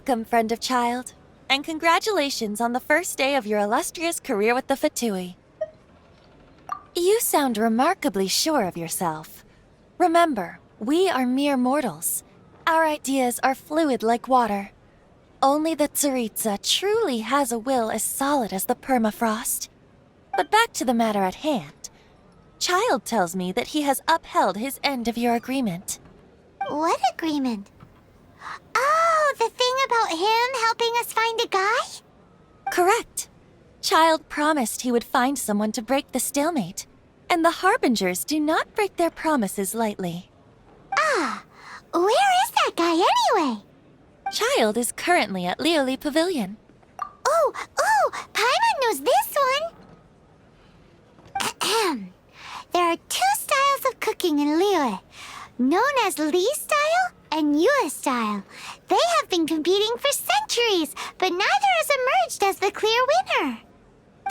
Welcome, friend of child, and congratulations on the first day of your illustrious career with the Fatui. You sound remarkably sure of yourself. Remember, we are mere mortals. Our ideas are fluid like water. Only the Tsaritsa truly has a will as solid as the permafrost. But back to the matter at hand. Child tells me that he has upheld his end of your agreement. What agreement? Oh, the thing about him helping us find a guy? Correct. Child promised he would find someone to break the stalemate, and the Harbingers do not break their promises lightly. Ah, where is that guy anyway? Child is currently at Lioli Pavilion. Oh, Paimon knows this one. Ahem. There are two styles of cooking in Liyue, known as Li style and Yue style. They have been competing for centuries, but neither has emerged as the clear winner.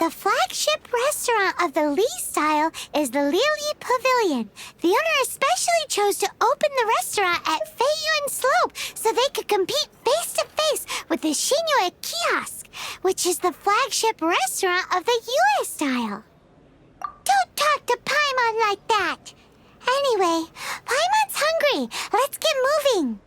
The flagship restaurant of the Li style is the Lioli Pavilion. The owner especially chose to open the restaurant at Feiyuan Slope so they could compete face-to-face with the Shinue Kiosk, which is the flagship restaurant of the Yue style. Don't talk to Paimon like that! Anyway, Paimon's hungry. Let's get moving.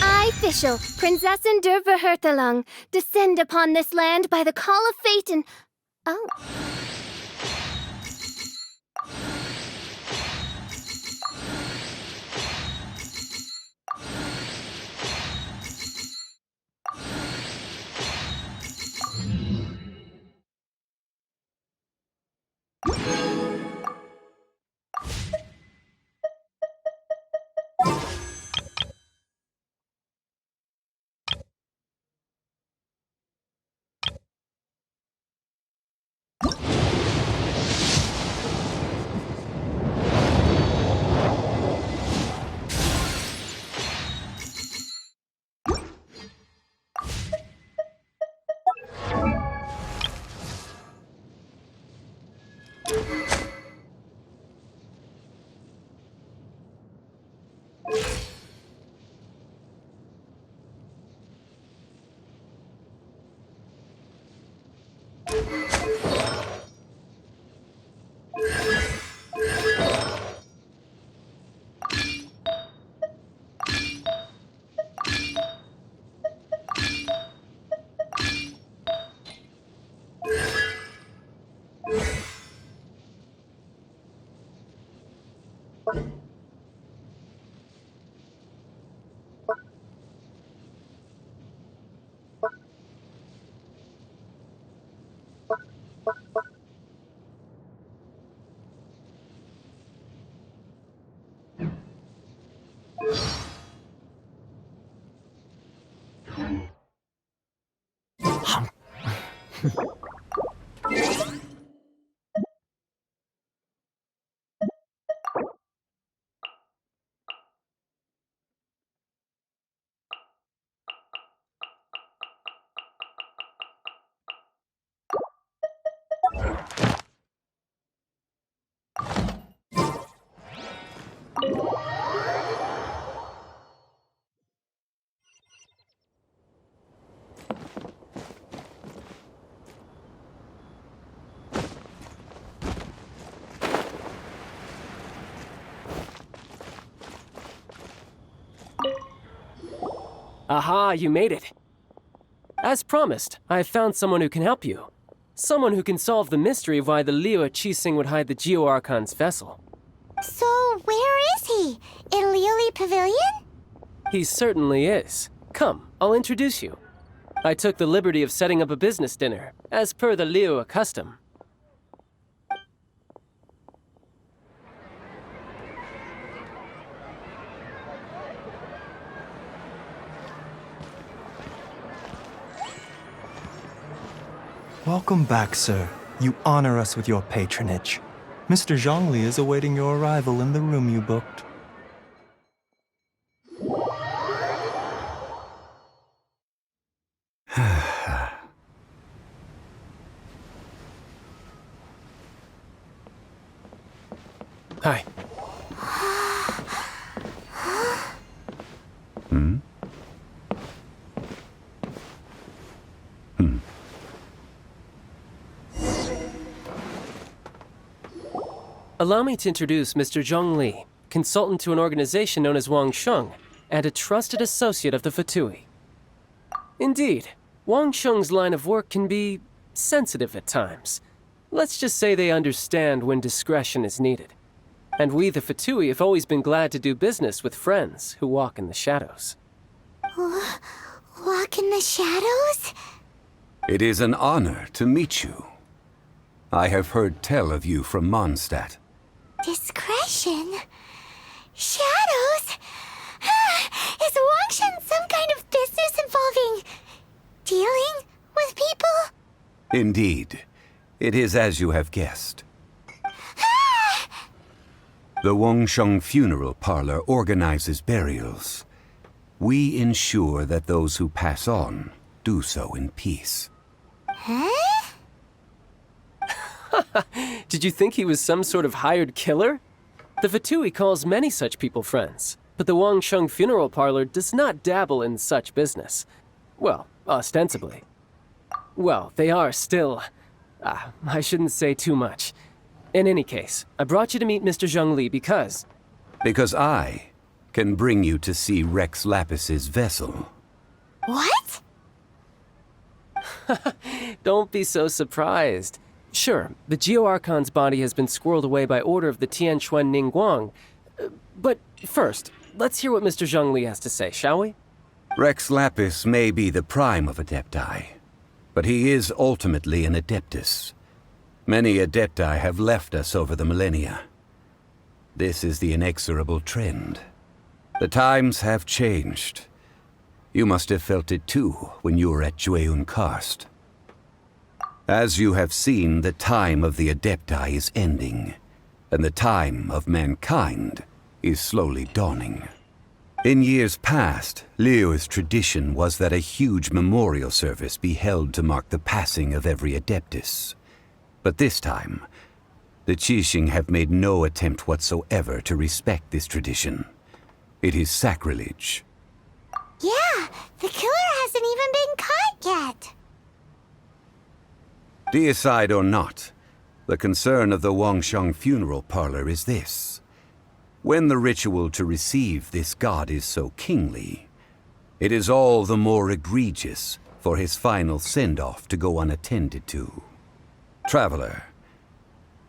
I, Fischl, Prinzessin der Verhurtelung, descend upon this land by the call of fate and... Oh. Aha, you made it. As promised, I have found someone who can help you. Someone who can solve the mystery of why the Liyue Qixing would hide the Geo-Archon's vessel. So, where is he? In Liyue Pavilion? He certainly is. Come, I'll introduce you. I took the liberty of setting up a business dinner, as per the Liyue custom. Welcome back, sir. You honor us with your patronage. Mr. Zhongli is awaiting your arrival in the room you booked. Hi. Allow me to introduce Mr. Zhong Li, consultant to an organization known as Wang Sheng, and a trusted associate of the Fatui. Indeed, Wang Sheng's line of work can be sensitive at times. Let's just say they understand when discretion is needed. And we, the Fatui, have always been glad to do business with friends who walk in the shadows. Walk in the shadows? It is an honor to meet you. I have heard tell of you from Mondstadt. Discretion? Shadows? Is Wangshan some kind of business involving dealing with people? Indeed. It is as you have guessed. The Wangsheng Funeral Parlor organizes burials. We ensure that those who pass on do so in peace. Huh? Did you think he was some sort of hired killer? The Fatui calls many such people friends, but the Wangsheng Funeral Parlor does not dabble in such business. Well, ostensibly. Well, they are still... I shouldn't say too much. In any case, I brought you to meet Mr. Zhong Li because... Because I can bring you to see Rex Lapis's vessel. What? Don't be so surprised. Sure, the Geo-Archon's body has been squirreled away by order of the Tianquan Ningguang. But first, let's hear what Mr. Zhong Li has to say, shall we? Rex Lapis may be the prime of Adepti, but he is ultimately an Adeptus. Many Adepti have left us over the millennia. This is the inexorable trend. The times have changed. You must have felt it too when you were at Jueyun Karst. As you have seen, the time of the Adepti is ending, and the time of mankind is slowly dawning. In years past, Liyue's tradition was that a huge memorial service be held to mark the passing of every Adeptus. But this time, the Qixing have made no attempt whatsoever to respect this tradition. It is sacrilege. Yeah, the killer hasn't even been caught yet. Deicide or not, the concern of the Wangsheng Funeral Parlor is this. When the ritual to receive this god is so kingly, it is all the more egregious for his final send-off to go unattended to. Traveler,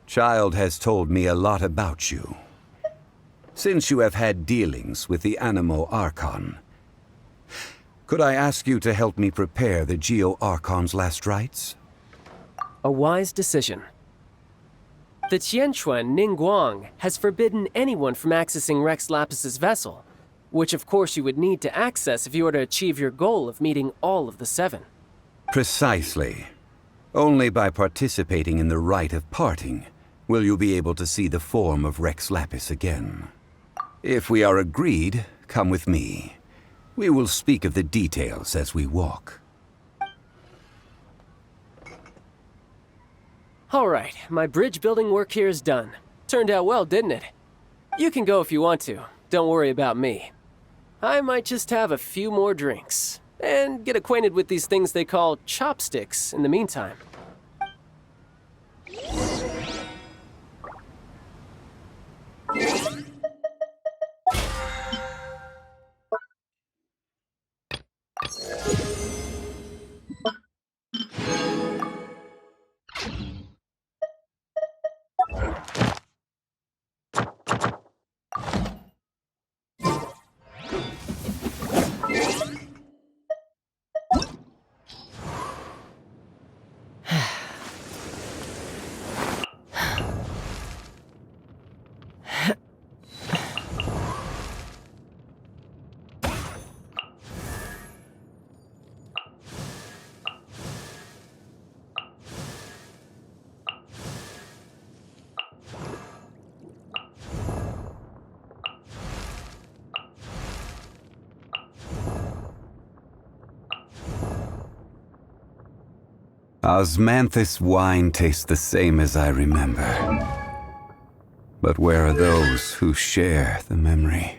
Child has told me a lot about you. Since you have had dealings with the Animo Archon, could I ask you to help me prepare the Geo-Archon's last rites? A wise decision. The Tianquan Ningguang has forbidden anyone from accessing Rex Lapis's vessel, which of course you would need to access if you were to achieve your goal of meeting all of the seven. Precisely. Only by participating in the rite of parting will you be able to see the form of Rex Lapis again. If we are agreed, come with me. We will speak of the details as we walk. All right, my bridge building work here is done. Turned out well, didn't it? You can go if you want to. Don't worry about me. I might just have a few more drinks and get acquainted with these things they call chopsticks in the meantime. Osmanthus wine tastes the same as I remember. But where are those who share the memory?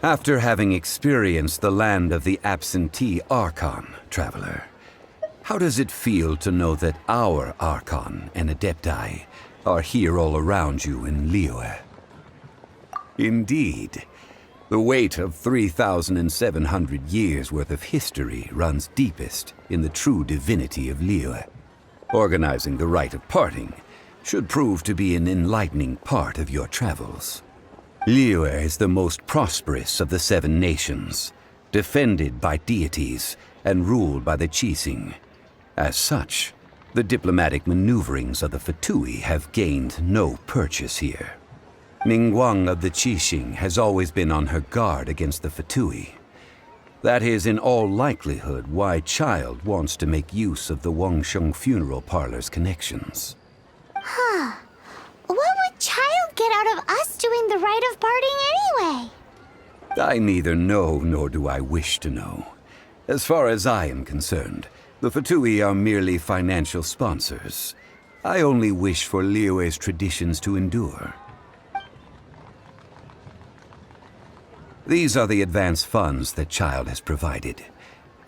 After having experienced the land of the absentee Archon, traveler, how does it feel to know that our Archon and Adepti are here all around you in Liyue? Indeed, the weight of 3,700 years' worth of history runs deepest in the true divinity of Liyue. Organizing the rite of parting should prove to be an enlightening part of your travels. Liyue is the most prosperous of the 7 nations, defended by deities and ruled by the Qixing. As such, the diplomatic maneuverings of the Fatui have gained no purchase here. Ningguang of the Qixing has always been on her guard against the Fatui. That is in all likelihood why Child wants to make use of the Wangsheng funeral parlor's connections. Huh. What would Child get out of us doing the rite of parting anyway? I neither know nor do I wish to know. As far as I am concerned, the Fatui are merely financial sponsors. I only wish for Liyue's traditions to endure. These are the advance funds that Child has provided.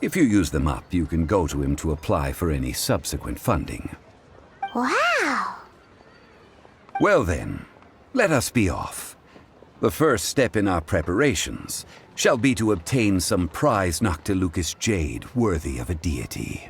If you use them up, you can go to him to apply for any subsequent funding. Wow! Well then, let us be off. The first step in our preparations shall be to obtain some prize Noctilucous jade worthy of a deity.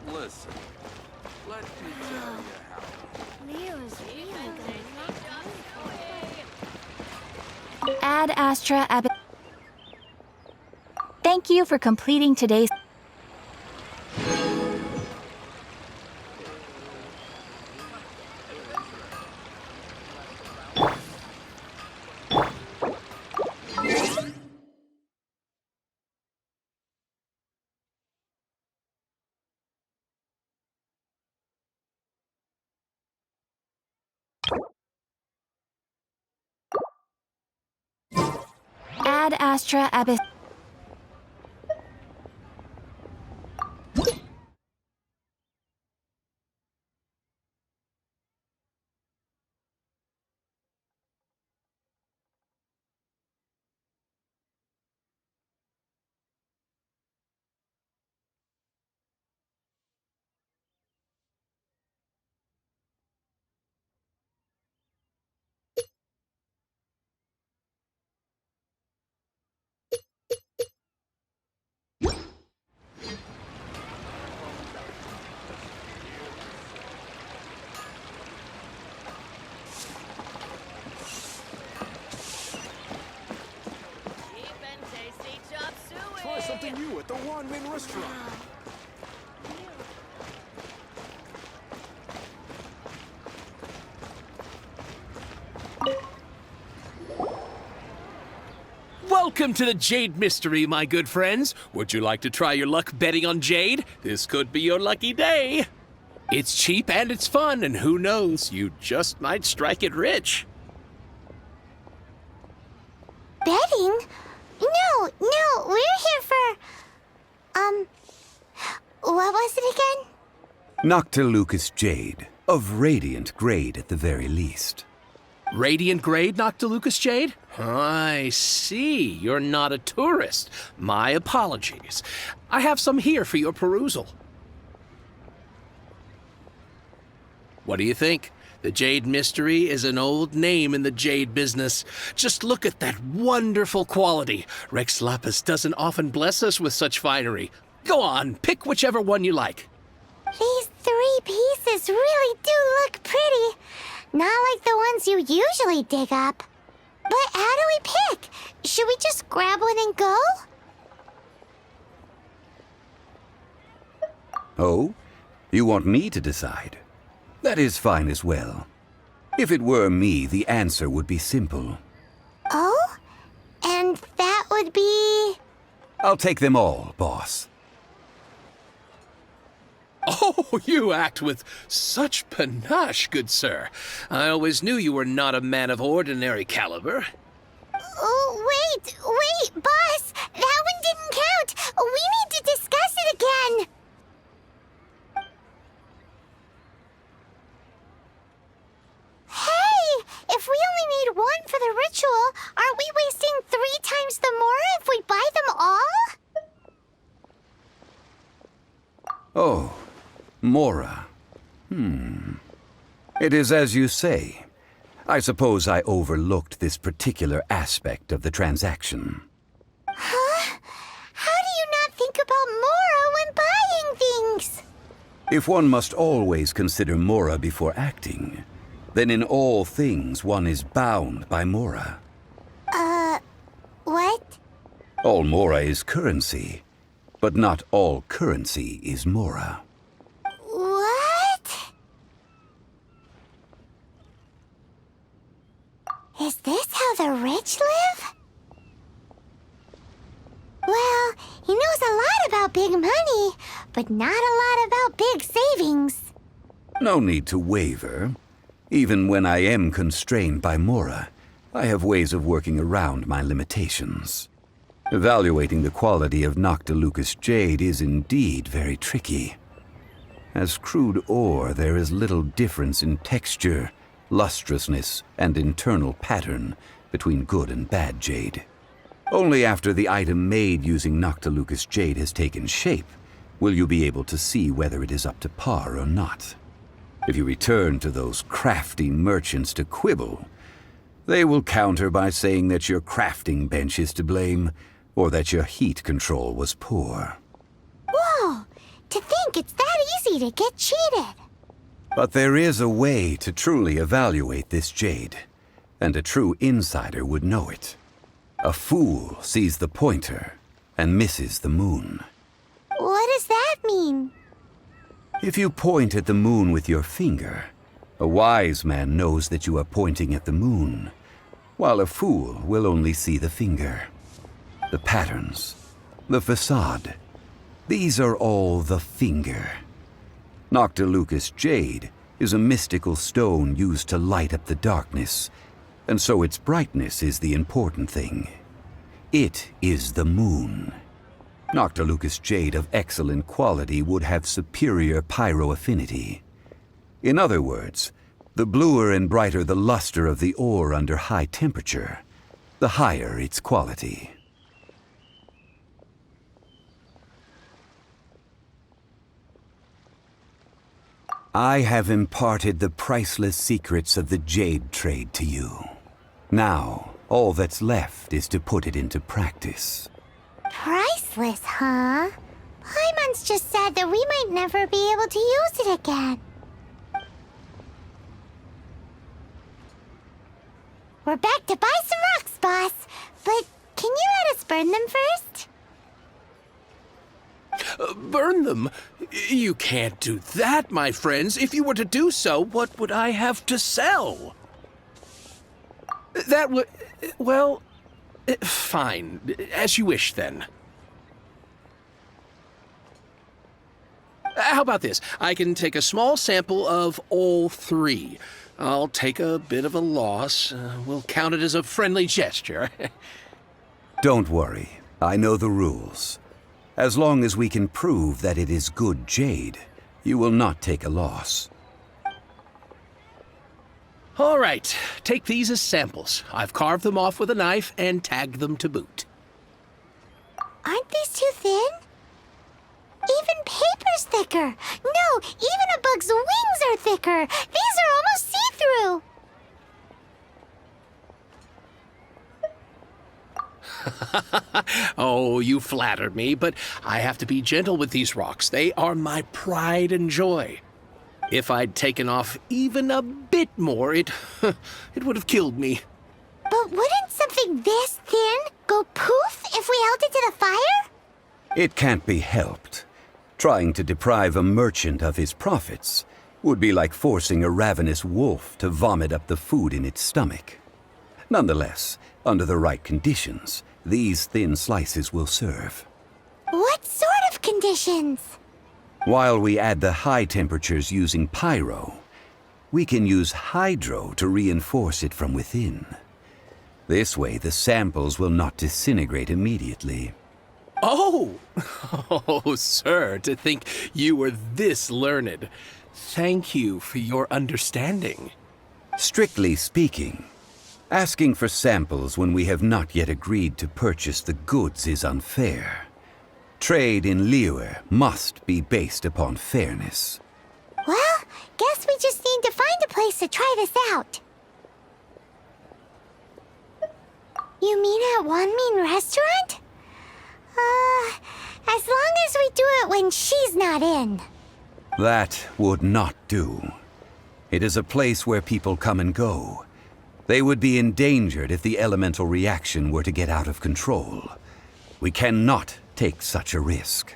Listen, let me tell you how. Leo's really good. Ad Astra Ab. Thank you for completing today's. Ad Astra Abyss. something new at the Wanmin restaurant. Welcome to the Jade Mystery, my good friends. Would you like to try your luck betting on Jade? This could be your lucky day. It's cheap and it's fun, and who knows, you just might strike it rich. Betting? No, we're here for... what was it again? Noctilucous Jade, of radiant grade at the very least. Radiant grade, Noctilucous Jade? I see. You're not a tourist. My apologies. I have some here for your perusal. What do you think? The Jade Mystery is an old name in the jade business. Just look at that wonderful quality. Rex Lapis doesn't often bless us with such finery. Go on, pick whichever one you like. These 3 pieces really do look pretty. Not like the ones you usually dig up. But how do we pick? Should we just grab one and go? Oh? You want me to decide? That is fine as well. If it were me, the answer would be simple. Oh? And that would be... I'll take them all, boss. Oh, you act with such panache, good sir. I always knew you were not a man of ordinary caliber. Oh, wait, boss! That one didn't count! We need to discuss it again! Hey! If we only need one for the ritual, aren't we wasting 3 times the more if we buy them all? Oh, Mora. It is as you say. I suppose I overlooked this particular aspect of the transaction. Huh? How do you not think about Mora when buying things? If one must always consider Mora before acting, then in all things one is bound by Mora. What? All Mora is currency, but not all currency is Mora. What? Is this how the rich live? Well, he knows a lot about big money, but not a lot about big savings. No need to waver. Even when I am constrained by Mora, I have ways of working around my limitations. Evaluating the quality of Noctilucous Jade is indeed very tricky. As crude ore, there is little difference in texture, lustrousness, and internal pattern between good and bad jade. Only after the item made using Noctilucous Jade has taken shape will you be able to see whether it is up to par or not. If you return to those crafty merchants to quibble, they will counter by saying that your crafting bench is to blame, or that your heat control was poor. Whoa! To think it's that easy to get cheated. But there is a way to truly evaluate this jade, and a true insider would know it. A fool sees the pointer and misses the moon. What does that mean? If you point at the moon with your finger, a wise man knows that you are pointing at the moon, while a fool will only see the finger. The patterns, the facade, these are all the finger. Noctilucous Jade is a mystical stone used to light up the darkness, and so its brightness is the important thing. It is the moon. Noctilucous Jade of excellent quality would have superior pyroaffinity. In other words, the bluer and brighter the luster of the ore under high temperature, the higher its quality. I have imparted the priceless secrets of the jade trade to you. Now, all that's left is to put it into practice. Priceless, huh? Paimon's just said that we might never be able to use it again. We're back to buy some rocks, boss. But can you let us burn them first? burn them. You can't do that, my friends. If you were to do so, what would I have to sell? That would... well... fine. As you wish, then. How about this? I can take a small sample of all three. I'll take a bit of a loss. We'll count it as a friendly gesture. Don't worry. I know the rules. As long as we can prove that it is good jade, you will not take a loss. All right. Take these as samples. I've carved them off with a knife and tagged them to boot. Aren't these too thin? Even paper's thicker. No, even a bug's wings are thicker. These are almost see-through. Oh, you flatter me, but I have to be gentle with these rocks. They are my pride and joy. If I'd taken off even a bit more, it would have killed me. But wouldn't something this thin go poof if we held it to the fire? It can't be helped. Trying to deprive a merchant of his profits would be like forcing a ravenous wolf to vomit up the food in its stomach. Nonetheless, under the right conditions, these thin slices will serve. What sort of conditions? While we add the high temperatures using pyro, we can use hydro to reinforce it from within. This way, the samples will not disintegrate immediately. Oh! Oh, sir, to think you were this learned. Thank you for your understanding. Strictly speaking, asking for samples when we have not yet agreed to purchase the goods is unfair. Trade in Liyue must be based upon fairness. Well, guess we just need to find a place to try this out. You mean at Wanmin Restaurant? As long as we do it when she's not in. That would not do. It is a place where people come and go. They would be endangered if the elemental reaction were to get out of control. We cannot take such a risk.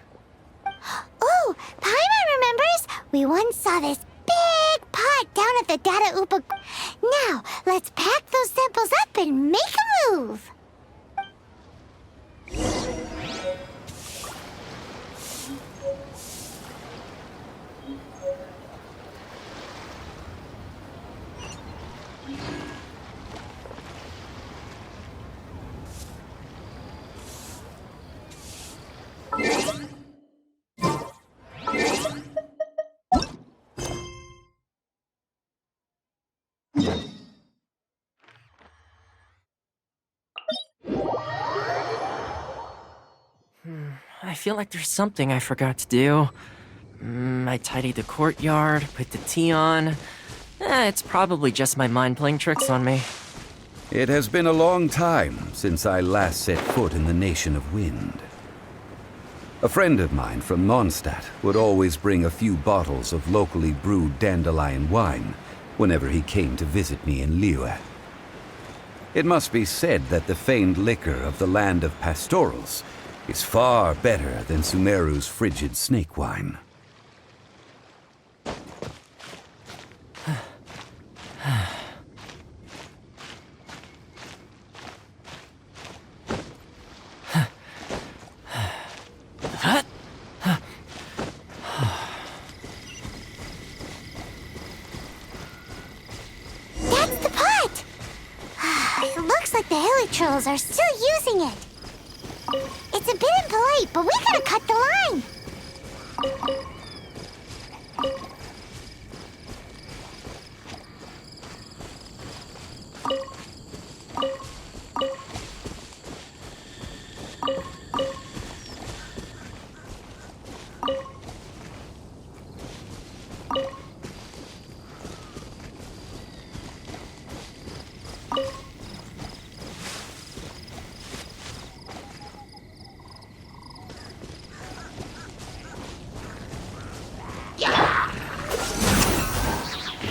Ooh, Paimon remembers we once saw this big pot down at the Data Upa. Now, let's pack those samples up and make a move. I feel like there's something I forgot to do. I tidied the courtyard, put the tea on. It's probably just my mind playing tricks on me. It has been a long time since I last set foot in the Nation of Wind. A friend of mine from Mondstadt would always bring a few bottles of locally brewed dandelion wine whenever he came to visit me in Liyue. It must be said that the famed liquor of the land of pastorals is far better than Sumeru's frigid snake wine. That's the pot! It looks like the hilly trolls are still using it. It's a bit impolite, but we gotta cut the line.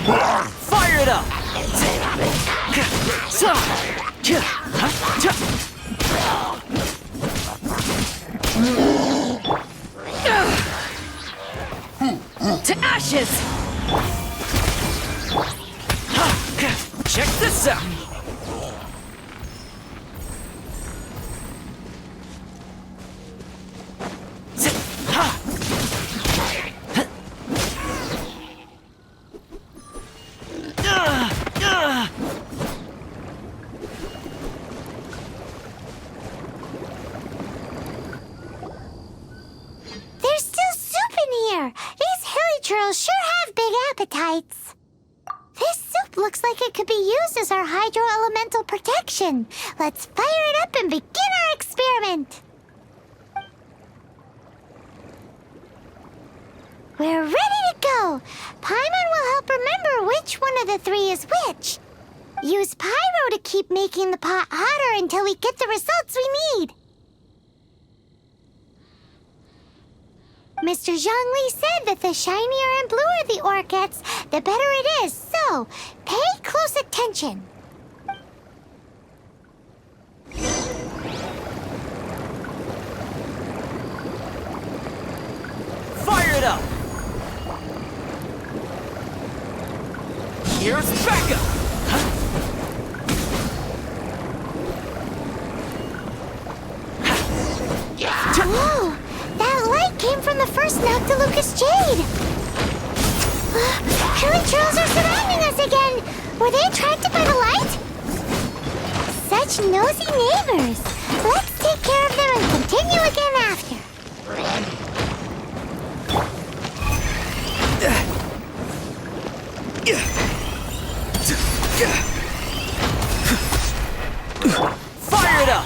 Fire it up! to ashes! Check this out! There's still soup in here. These hilly churls sure have big appetites. This soup looks like it could be used as our hydro-elemental protection. Let's fire it up and begin our experiment. We're ready to go. Paimon will help remember which one of the three is which. Use pyro to keep making the pot hotter until we get the results we need. Mr. Zhongli said that the shinier and bluer the ore gets, the better it is, so pay close attention. Fire it up! Here's backup! Whoa! That light came from the first Noctilucous Jade! Hilly Trolls are surrounding us again! Were they attracted by the light? Such nosy neighbors! Let's take care of them and continue again after. Fire it up!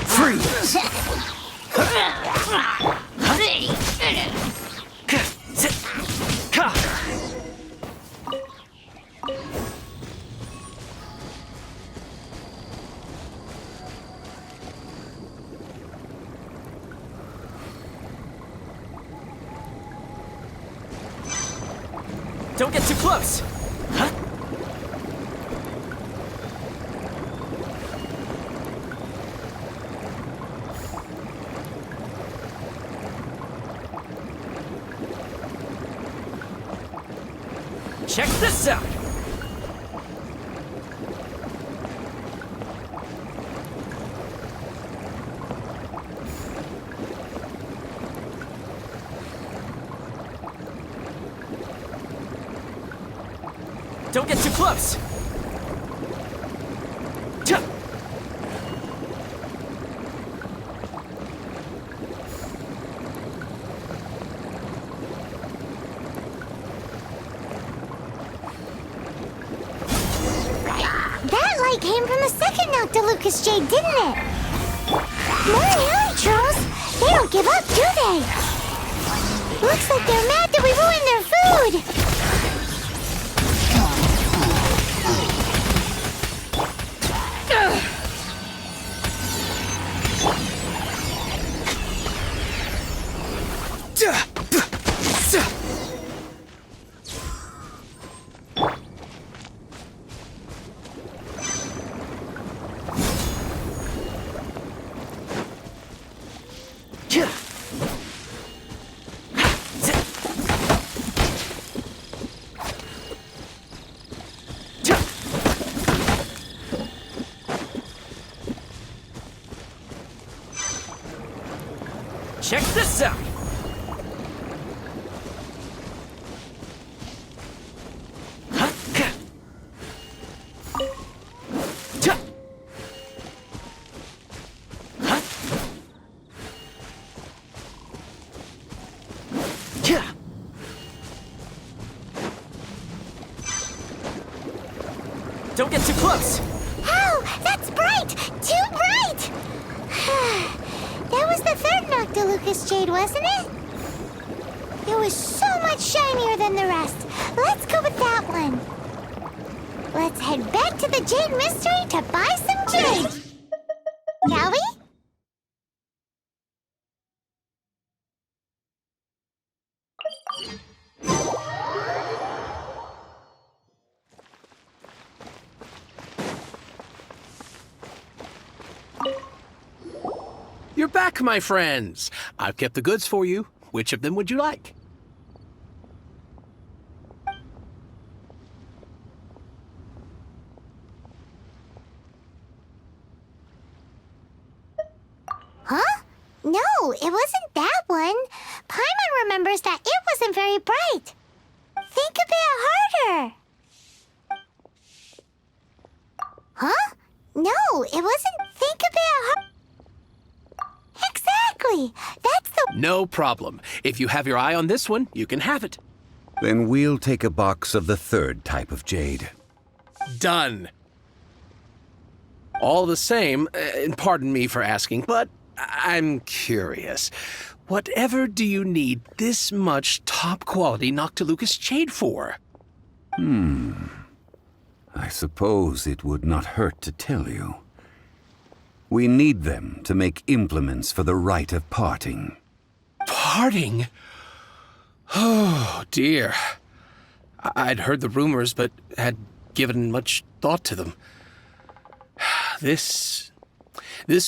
Freeze! Don't get too close! Huh? Check this out! Don't get too close! That light came from the second Noctilucous Jade, didn't it? More hilly trolls! They don't give up, do they? Looks like they're mad that we ruined their food! Check this out! Don't get too close! Oh, that's bright! Too bright! That was the third Noctilucous Jade, wasn't it? It was so much shinier than the rest. Let's go with that one. Let's head back to the Jade Mystery to buy some jade. Shall we? You're back, my friends. I've kept the goods for you. Which of them would you like? Huh? No, it wasn't that one. Paimon remembers that it wasn't very bright. Think a bit harder. Huh? No, it wasn't. Think a bit harder. Exactly. That's the. No problem. If you have your eye on this one, you can have it. Then we'll take a box of the third type of jade. Done. All the same, and pardon me for asking, but I'm curious. Whatever do you need this much top-quality Noctilucous jade for? I suppose it would not hurt to tell you. We need them to make implements for the rite of parting. Parting? Oh, dear. I'd heard the rumors, but had given much thought to them. This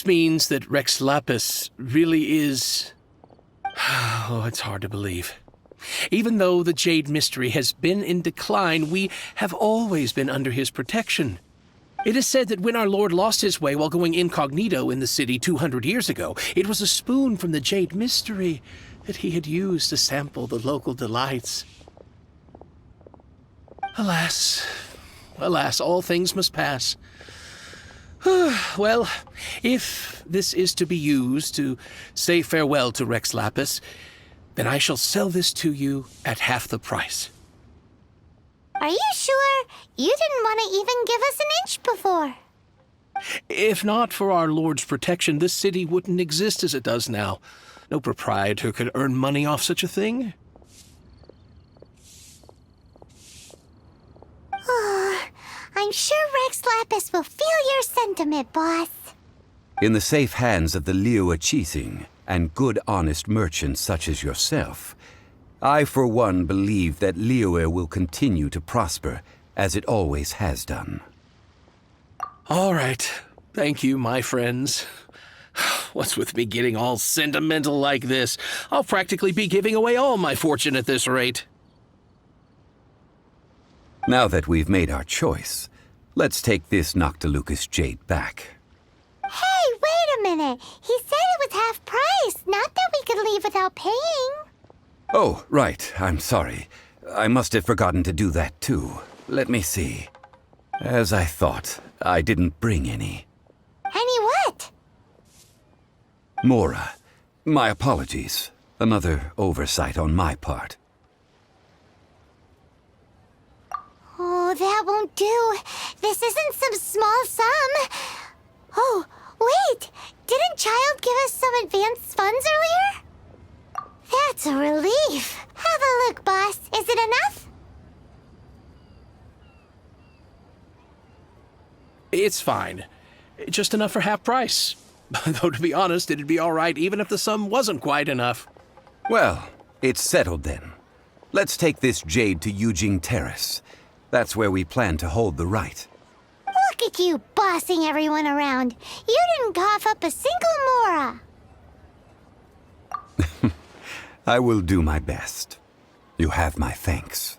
means that Rex Lapis really is... Oh, it's hard to believe. Even though the Jade Mystery has been in decline, we have always been under his protection. It is said that when our Lord lost his way while going incognito in the city 200 years ago, it was a spoon from the Jade Mystery that he had used to sample the local delights. Alas, all things must pass. Well, if this is to be used to say farewell to Rex Lapis, then I shall sell this to you at half the price. Are you sure? You didn't want to even give us an inch before. If not for our Lord's protection, this city wouldn't exist as it does now. No proprietor could earn money off such a thing. I'm sure Rex Lapis will feel your sentiment, boss. In the safe hands of the Liyue Qixing and good honest merchants such as yourself, I for one believe that Liyue will continue to prosper as it always has done. All right. Thank you, my friends. What's with me getting all sentimental like this? I'll practically be giving away all my fortune at this rate. Now that we've made our choice, let's take this Noctilucous jade back. Hey, wait a minute. He said it was half price, not that we could leave without paying. Oh, right. I'm sorry. I must have forgotten to do that too. Let me see. As I thought, I didn't bring any. Any what? Mora, my apologies. Another oversight on my part. Oh, that won't do. This isn't some small sum. Oh, wait. Didn't Child give us some advanced funds earlier? That's a relief. Have a look, boss. Is it enough? It's fine. Just enough for half price. Though, to be honest, it'd be all right even if the sum wasn't quite enough. Well, it's settled then. Let's take this jade to Yujing Terrace. That's where we plan to hold the rite. Look at you bossing everyone around. You didn't cough up a single Mora. I will do my best. You have my thanks.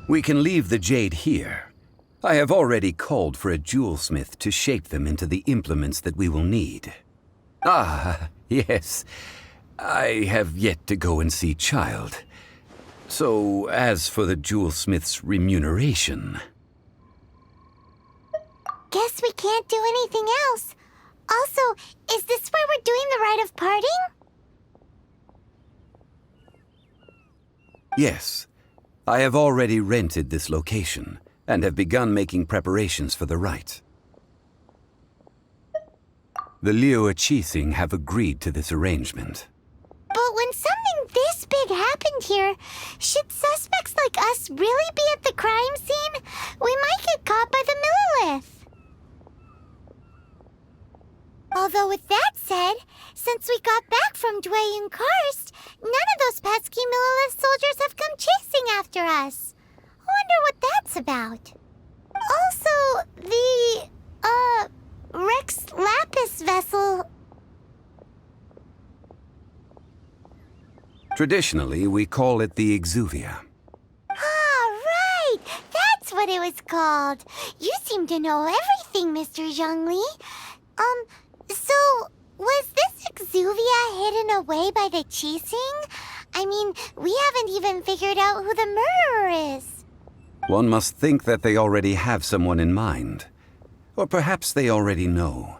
We can leave the jade here. I have already called for a jewelsmith to shape them into the implements that we will need. Ah, yes. I have yet to go and see Child. So, as for the jewelsmith's remuneration... Guess we can't do anything else. Also, is this where we're doing the rite of parting? Yes. I have already rented this location, and have begun making preparations for the rite. The Liu Qixing have agreed to this arrangement. But when something this big happened here, should suspects like us really be at the crime scene? We might get caught by the Millilith. Although with that said, since we got back from Dway and Karst, none of those pesky Millilith soldiers have come chasing after us. Wonder what that's about. Also, the, Rex Lapis vessel... Traditionally, we call it the Exuvia. Ah, right! That's what it was called. You seem to know everything, Mr. Zhongli. So, was this Exuvia hidden away by the Qixing? I mean, we haven't even figured out who the murderer is. One must think that they already have someone in mind. Or perhaps they already know.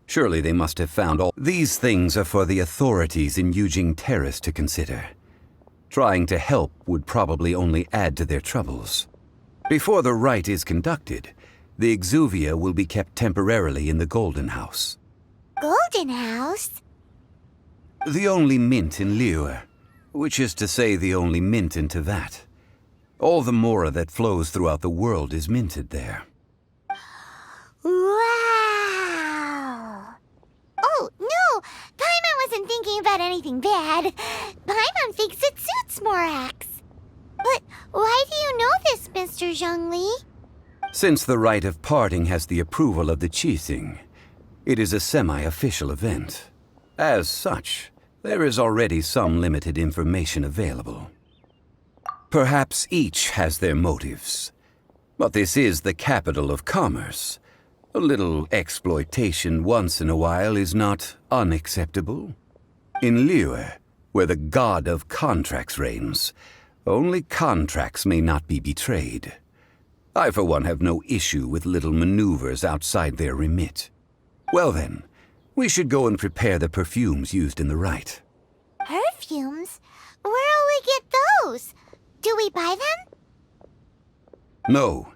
Surely they must have found all... These things are for the authorities in Yujing Terrace to consider. Trying to help would probably only add to their troubles. Before the rite is conducted, the Exuvia will be kept temporarily in the Golden House. Golden House? The only mint in Liyue, which is to say the only mint in Teyvat. All the mora that flows throughout the world is minted there. Wow! Oh, no! Paimon wasn't thinking about anything bad. Paimon thinks it suits Morax. But why do you know this, Mr. Zhongli? Since the rite of parting has the approval of the Qixing, it is a semi-official event. As such, there is already some limited information available. Perhaps each has their motives, but this is the capital of commerce. A little exploitation once in a while is not unacceptable. In Liyue, where the god of contracts reigns, only contracts may not be betrayed. I, for one, have no issue with little maneuvers outside their remit. Well then, we should go and prepare the perfumes used in the rite. Perfumes? Where'll we get those? Do we buy them? No.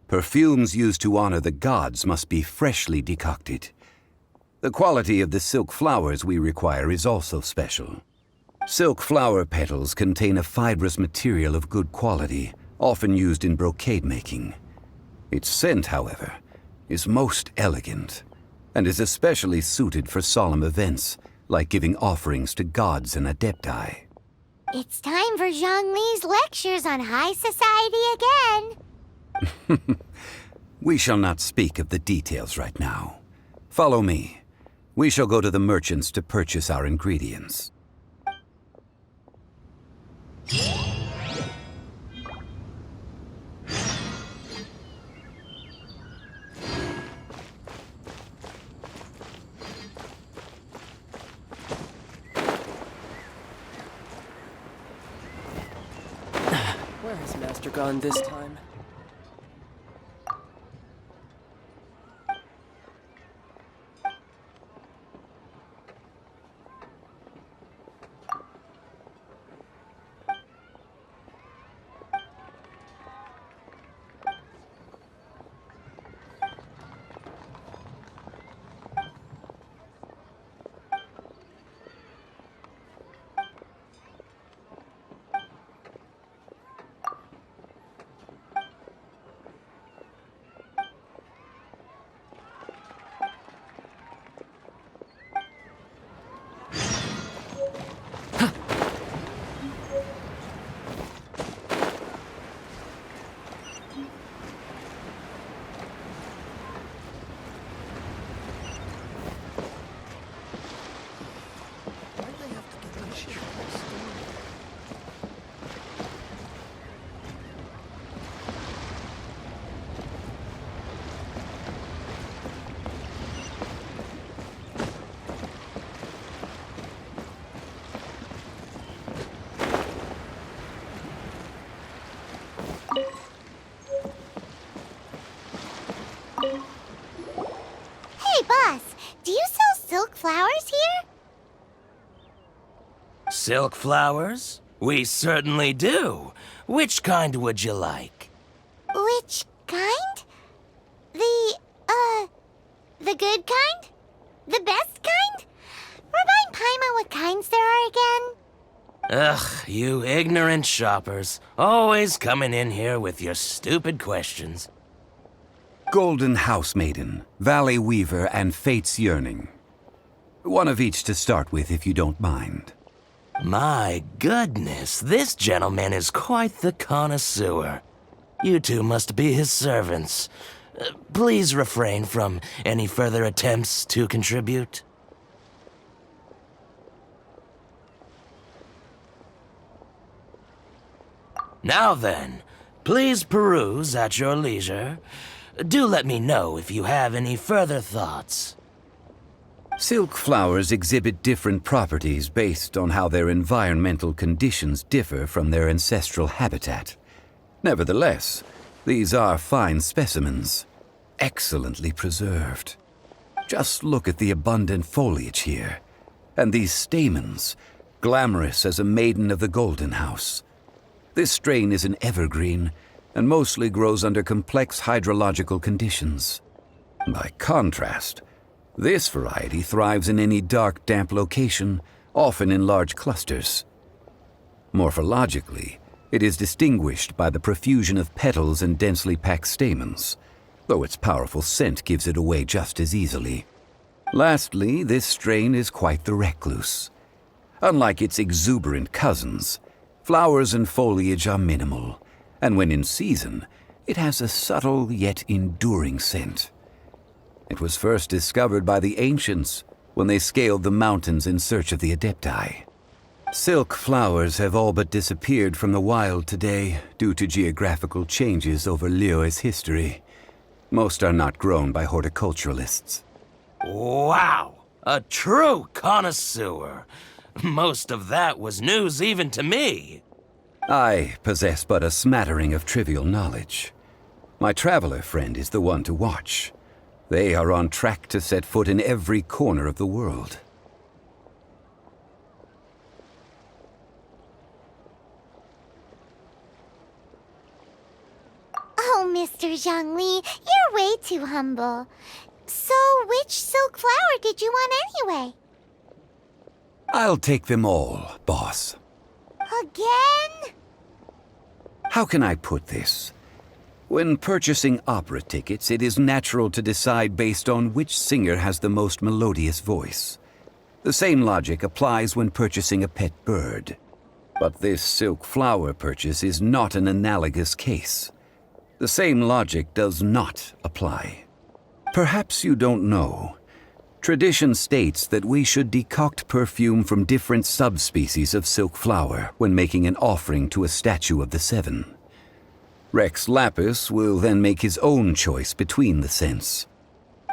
Perfumes used to honor the gods must be freshly decocted. The quality of the silk flowers we require is also special. Silk flower petals contain a fibrous material of good quality, often used in brocade making. Its scent, however, is most elegant, and is especially suited for solemn events, like giving offerings to gods and adepti. It's time for Zhongli's lectures on high society again. We shall not speak of the details right now. Follow me. We shall go to the merchants to purchase our ingredients. Where has Master gone this time? Hey, boss, do you sell silk flowers here? Silk flowers? We certainly do. Which kind would you like? Which kind? The good kind? The best kind? Remind Paimon what kinds there are again. Ugh, you ignorant shoppers. Always coming in here with your stupid questions. Golden House Maiden, Valley Weaver, and Fate's Yearning. One of each to start with, if you don't mind. My goodness, this gentleman is quite the connoisseur. You two must be his servants. Please refrain from any further attempts to contribute. Now then, please peruse at your leisure. Do let me know if you have any further thoughts. Silk flowers exhibit different properties based on how their environmental conditions differ from their ancestral habitat. Nevertheless, these are fine specimens, excellently preserved. Just look at the abundant foliage here, and these stamens, glamorous as a maiden of the Golden House. This strain is an evergreen, and mostly grows under complex hydrological conditions. By contrast, this variety thrives in any dark, damp location, often in large clusters. Morphologically, it is distinguished by the profusion of petals and densely packed stamens, though its powerful scent gives it away just as easily. Lastly, this strain is quite the recluse. Unlike its exuberant cousins, flowers and foliage are minimal, and when in season, it has a subtle yet enduring scent. It was first discovered by the ancients when they scaled the mountains in search of the Adepti. Silk flowers have all but disappeared from the wild today due to geographical changes over Liyue's history. Most are not grown by horticulturalists. Wow! A true connoisseur! Most of that was news even to me. I possess but a smattering of trivial knowledge. My traveler friend is the one to watch. They are on track to set foot in every corner of the world. Oh, Mr. Zhongli, you're way too humble. So, which silk flower did you want anyway? I'll take them all, boss. Again? How can I put this? When purchasing opera tickets, it is natural to decide based on which singer has the most melodious voice. The same logic applies when purchasing a pet bird. But this silk flower purchase is not an analogous case. The same logic does not apply. Perhaps you don't know. Tradition states that we should decoct perfume from different subspecies of silk flower when making an offering to a statue of the Seven. Rex Lapis will then make his own choice between the scents.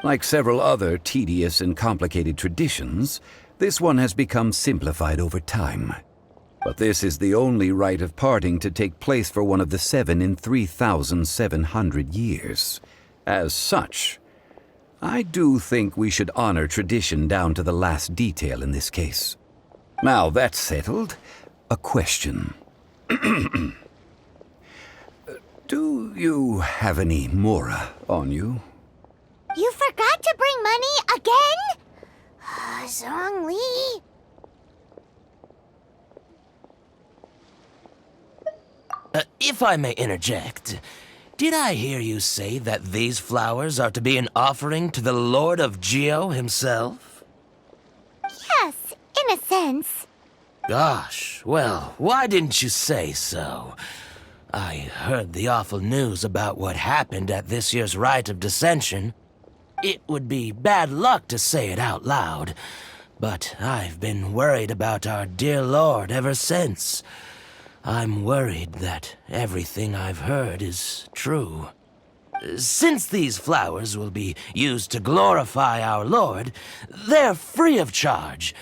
Like several other tedious and complicated traditions, this one has become simplified over time. But this is the only rite of parting to take place for one of the Seven in 3,700 years. As such, I do think we should honor tradition down to the last detail in this case. Now that's settled, a question. Do you have any mora on you? You forgot to bring money again? Zhongli. If I may interject, did I hear you say that these flowers are to be an offering to the Lord of Geo himself? Yes, in a sense. Gosh, well, why didn't you say so? I heard the awful news about what happened at this year's Rite of Dissension. It would be bad luck to say it out loud, but I've been worried about our dear Lord ever since. I'm worried that everything I've heard is true. Since these flowers will be used to glorify our Lord, they're free of charge.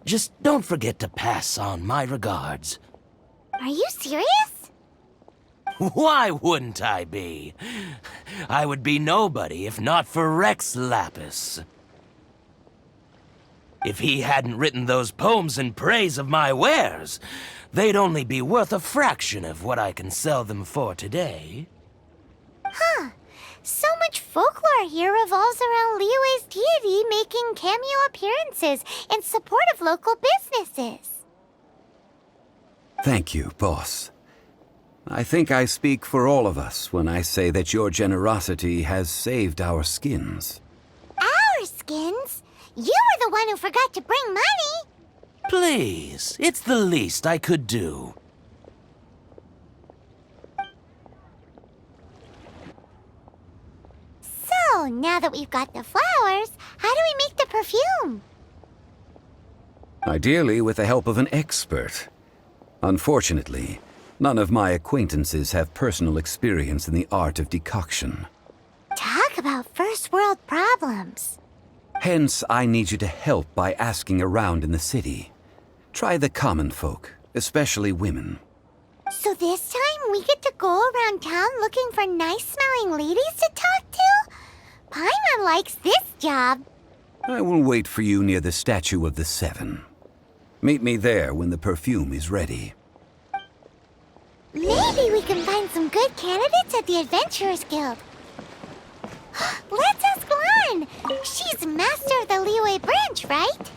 Just don't forget to pass on my regards. Are you serious? Why wouldn't I be? I would be nobody if not for Rex Lapis. If he hadn't written those poems in praise of my wares, they'd only be worth a fraction of what I can sell them for today. Huh. So much folklore here revolves around Liyue's deity making cameo appearances in support of local businesses. Thank you, boss. I think I speak for all of us when I say that your generosity has saved our skins. Our skins? You were the one who forgot to bring money. Please, it's the least I could do. So, now that we've got the flowers, how do we make the perfume? Ideally with the help of an expert. Unfortunately, none of my acquaintances have personal experience in the art of decoction. Talk about first world problems. Hence, I need you to help by asking around in the city. Try the common folk, especially women. So this time we get to go around town looking for nice-smelling ladies to talk to? Paimon likes this job. I will wait for you near the Statue of the Seven. Meet me there when the perfume is ready. Maybe we can find some good candidates at the Adventurers Guild. Let's ask Lan. She's master of the Liyue branch, right?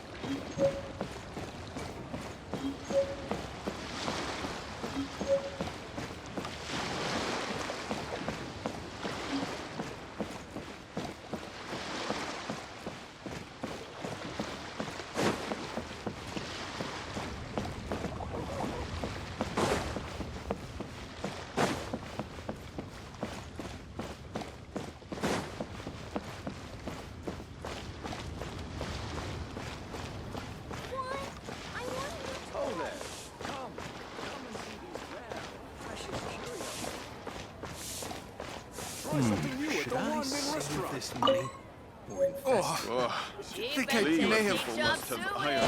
Should I save this money or invest? I think I may have must have hired.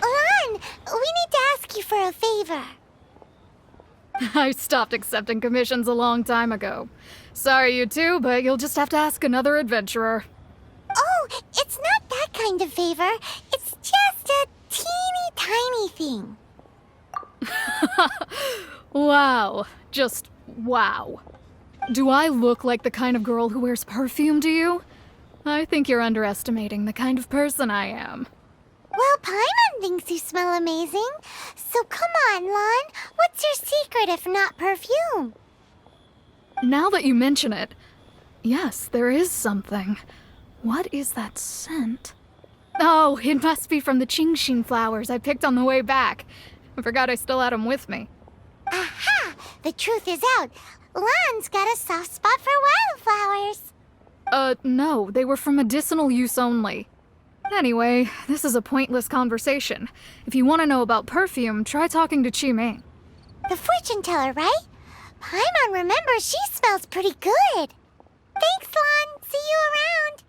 Lan, we need to ask you for a favor. I stopped accepting commissions a long time ago. Sorry, you two, but you'll just have to ask another adventurer. Oh, it's not that kind of favor. It's just a teeny tiny thing. Wow. Just wow. Do I look like the kind of girl who wears perfume to you? I think you're underestimating the kind of person I am. Well, Paimon thinks you smell amazing. So come on, Lan. What's your secret if not perfume? Now that you mention it, yes, there is something. What is that scent? Oh, it must be from the Qingxin flowers I picked on the way back. I forgot I still had them with me. Aha! The truth is out. Lan's got a soft spot for wildflowers. No, they were for medicinal use only. Anyway, this is a pointless conversation. If you want to know about perfume, try talking to Qiming. The fortune teller, right? Paimon remembers she smells pretty good. Thanks, Lan. See you around.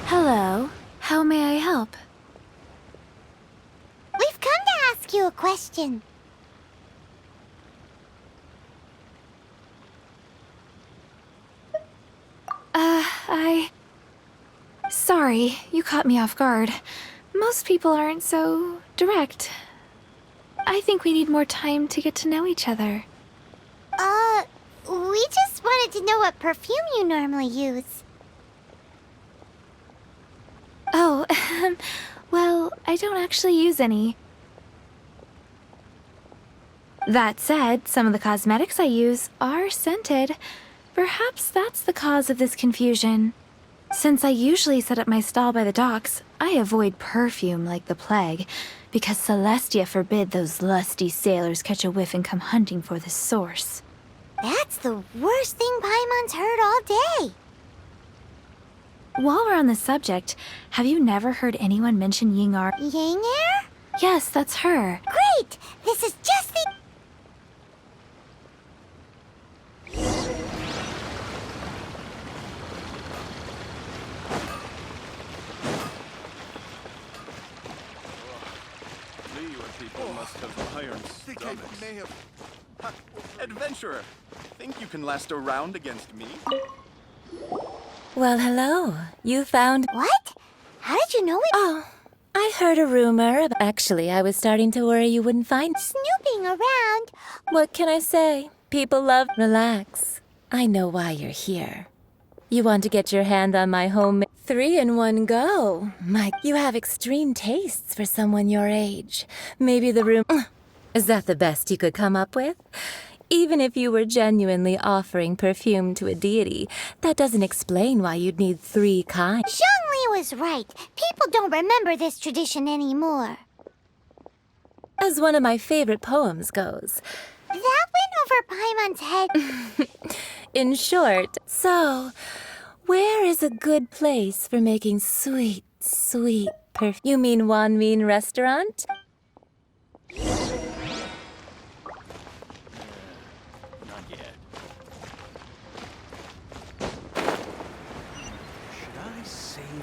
Hello. How may I help? We've come to ask you a question. Sorry, you caught me off guard. Most people aren't so direct. I think we need more time to get to know each other. We just wanted to know what perfume you normally use. Oh, well, I don't actually use any. That said, some of the cosmetics I use are scented. Perhaps that's the cause of this confusion. Since I usually set up my stall by the docks, I avoid perfume like the plague, because Celestia forbid those lusty sailors catch a whiff and come hunting for the source. That's the worst thing Paimon's heard all day. While we're on the subject, have you never heard anyone mention Ying-ar? Ying-er? Yes, that's her. Great! This is just the... People must have iron stomachs. May have... Adventurer, think you can last a round against me? Well, hello. You found... What? How did you know it? Oh, I heard a rumor. Actually, I was starting to worry you wouldn't find... Snooping around. What can I say? People love... Relax. I know why you're here. You want to get your hand on my homemade... 3 in one go. You have extreme tastes for someone your age. Maybe the room... Is that the best you could come up with? Even if you were genuinely offering perfume to a deity, that doesn't explain why you'd need 3 kinds. Zhongli was right. People don't remember this tradition anymore. As one of my favorite poems goes. That went over Paimon's head. In short, so, where is a good place for making sweet, sweet perfume? You mean Wanmin restaurant?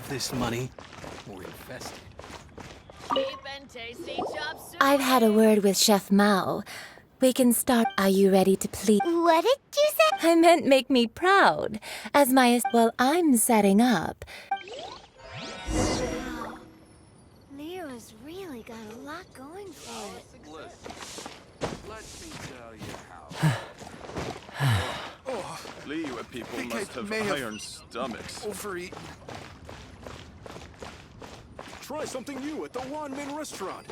This money or invest it. Cheap and tasty chop suey. I've had a word with Chef Mao. We can start. Are you ready to please? What did you say? I meant make me proud. As my... Well, I'm setting up. Wow. Lyra's really got a lot going for it. Let me tell you how. Liyue people must have iron stomachs. Overeaten. Try something new at the Wanmin restaurant.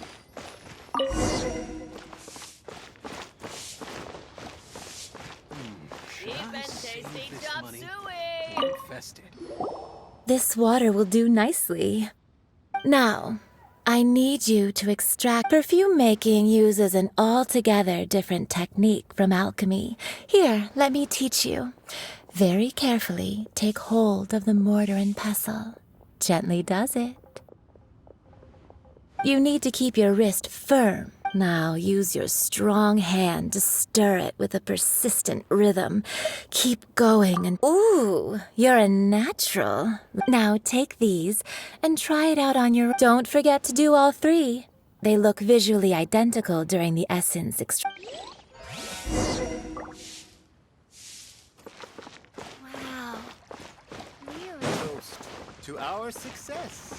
Cheap and tasty chop suey. Invested. This water will do nicely. Now, I need you to extract... Perfume making uses an altogether different technique from alchemy. Here, let me teach you. Very carefully, take hold of the mortar and pestle. Gently does it. You need to keep your wrist firm. Now use your strong hand to stir it with a persistent rhythm. Keep going and... Ooh, you're a natural. Now take these and try it out on your... Don't forget to do all 3. They look visually identical during the essence Wow. Lyra. Toast to our success.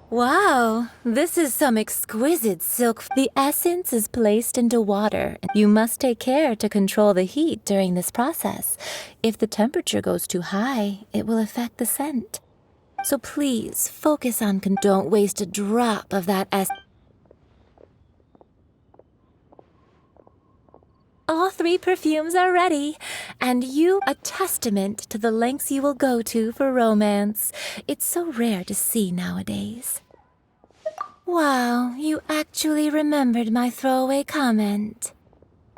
Wow, this is some exquisite silk. The essence is placed into water. You must take care to control the heat during this process. If the temperature goes too high, it will affect the scent. So please, focus on... Don't waste a drop of that essence. All 3 perfumes are ready, and you a testament to the lengths you will go to for romance. It's so rare to see nowadays. Wow, you actually remembered my throwaway comment.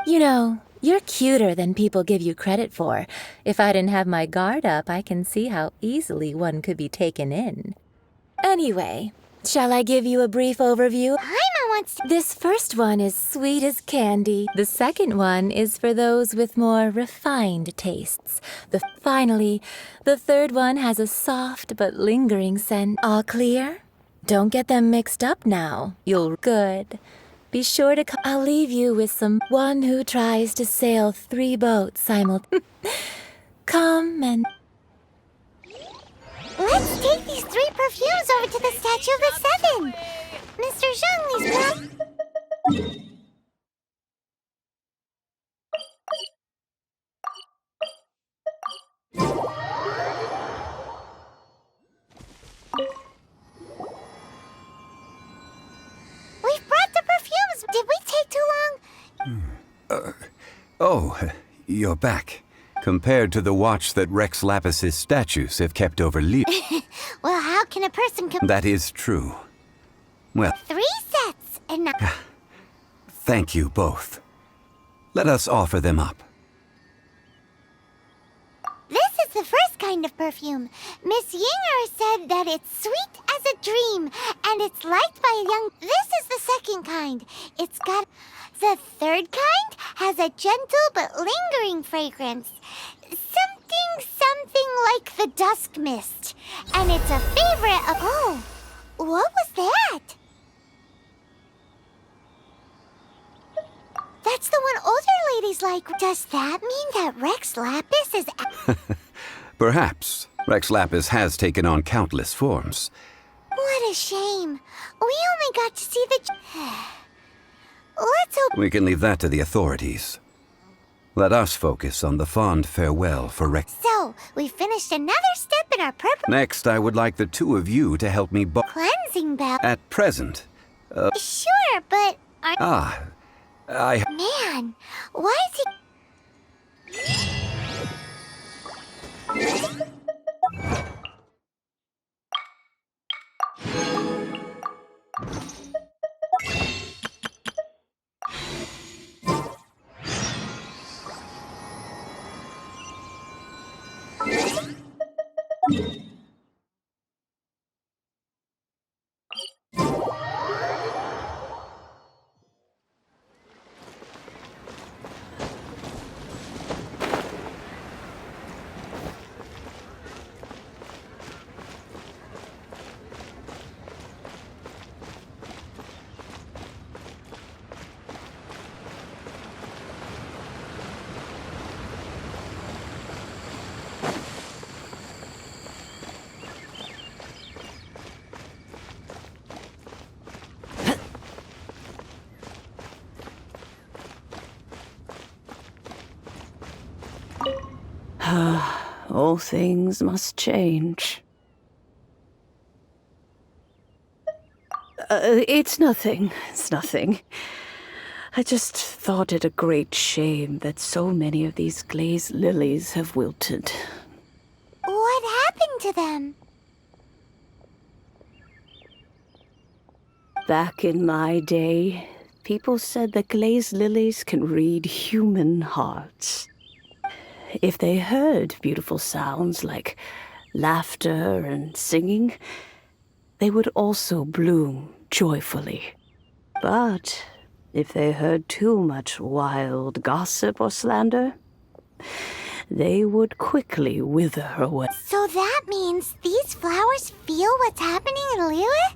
You know, you're cuter than people give you credit for. If I didn't have my guard up, I can see how easily one could be taken in. Anyway, shall I give you a brief overview? Paimon wants to... This first one is sweet as candy. The second one is for those with more refined tastes. Finally, the third one has a soft but lingering scent. All clear? Don't get them mixed up now. You'll... Good. Be sure to I'll leave you with one who tries to sail 3 boats simultaneously. Come and... Let's take these 3 perfumes over to the Statue of the Seven. Mr. Zhongli's We've brought the perfumes. Did we take too long? Oh, you're back. Compared to the watch that Rex Lapis's statues have kept over Liyue. Well, how can a person That is true. Well, 3 sets and not... thank you both. Let us offer them up. This is the first kind of perfume. Miss Yinger said that it's sweet as a dream, and it's liked by young... This is the second kind. It's got... The third kind has a gentle but lingering fragrance. Something like the dusk mist. And it's a favorite of... Oh, what was that? That's the one older ladies like. Does that mean that Rex Lapis is... Perhaps. Rex Lapis has taken on countless forms. What a shame. We only got to see the... Let's hope... We can leave that to the authorities. Let us focus on the fond farewell for Rex. So, we finished another step in our preparation. Next, I would like the 2 of you to help me Cleansing bell. At present. Sure, but... I... Man, why is he... All things must change. It's nothing. It's nothing. I just thought it a great shame that so many of these glazed lilies have wilted. What happened to them? Back in my day, people said that glazed lilies can read human hearts. If they heard beautiful sounds like laughter and singing, they would also bloom joyfully. But if they heard too much wild gossip or slander, they would quickly wither away. So that means these flowers feel what's happening in Liyue?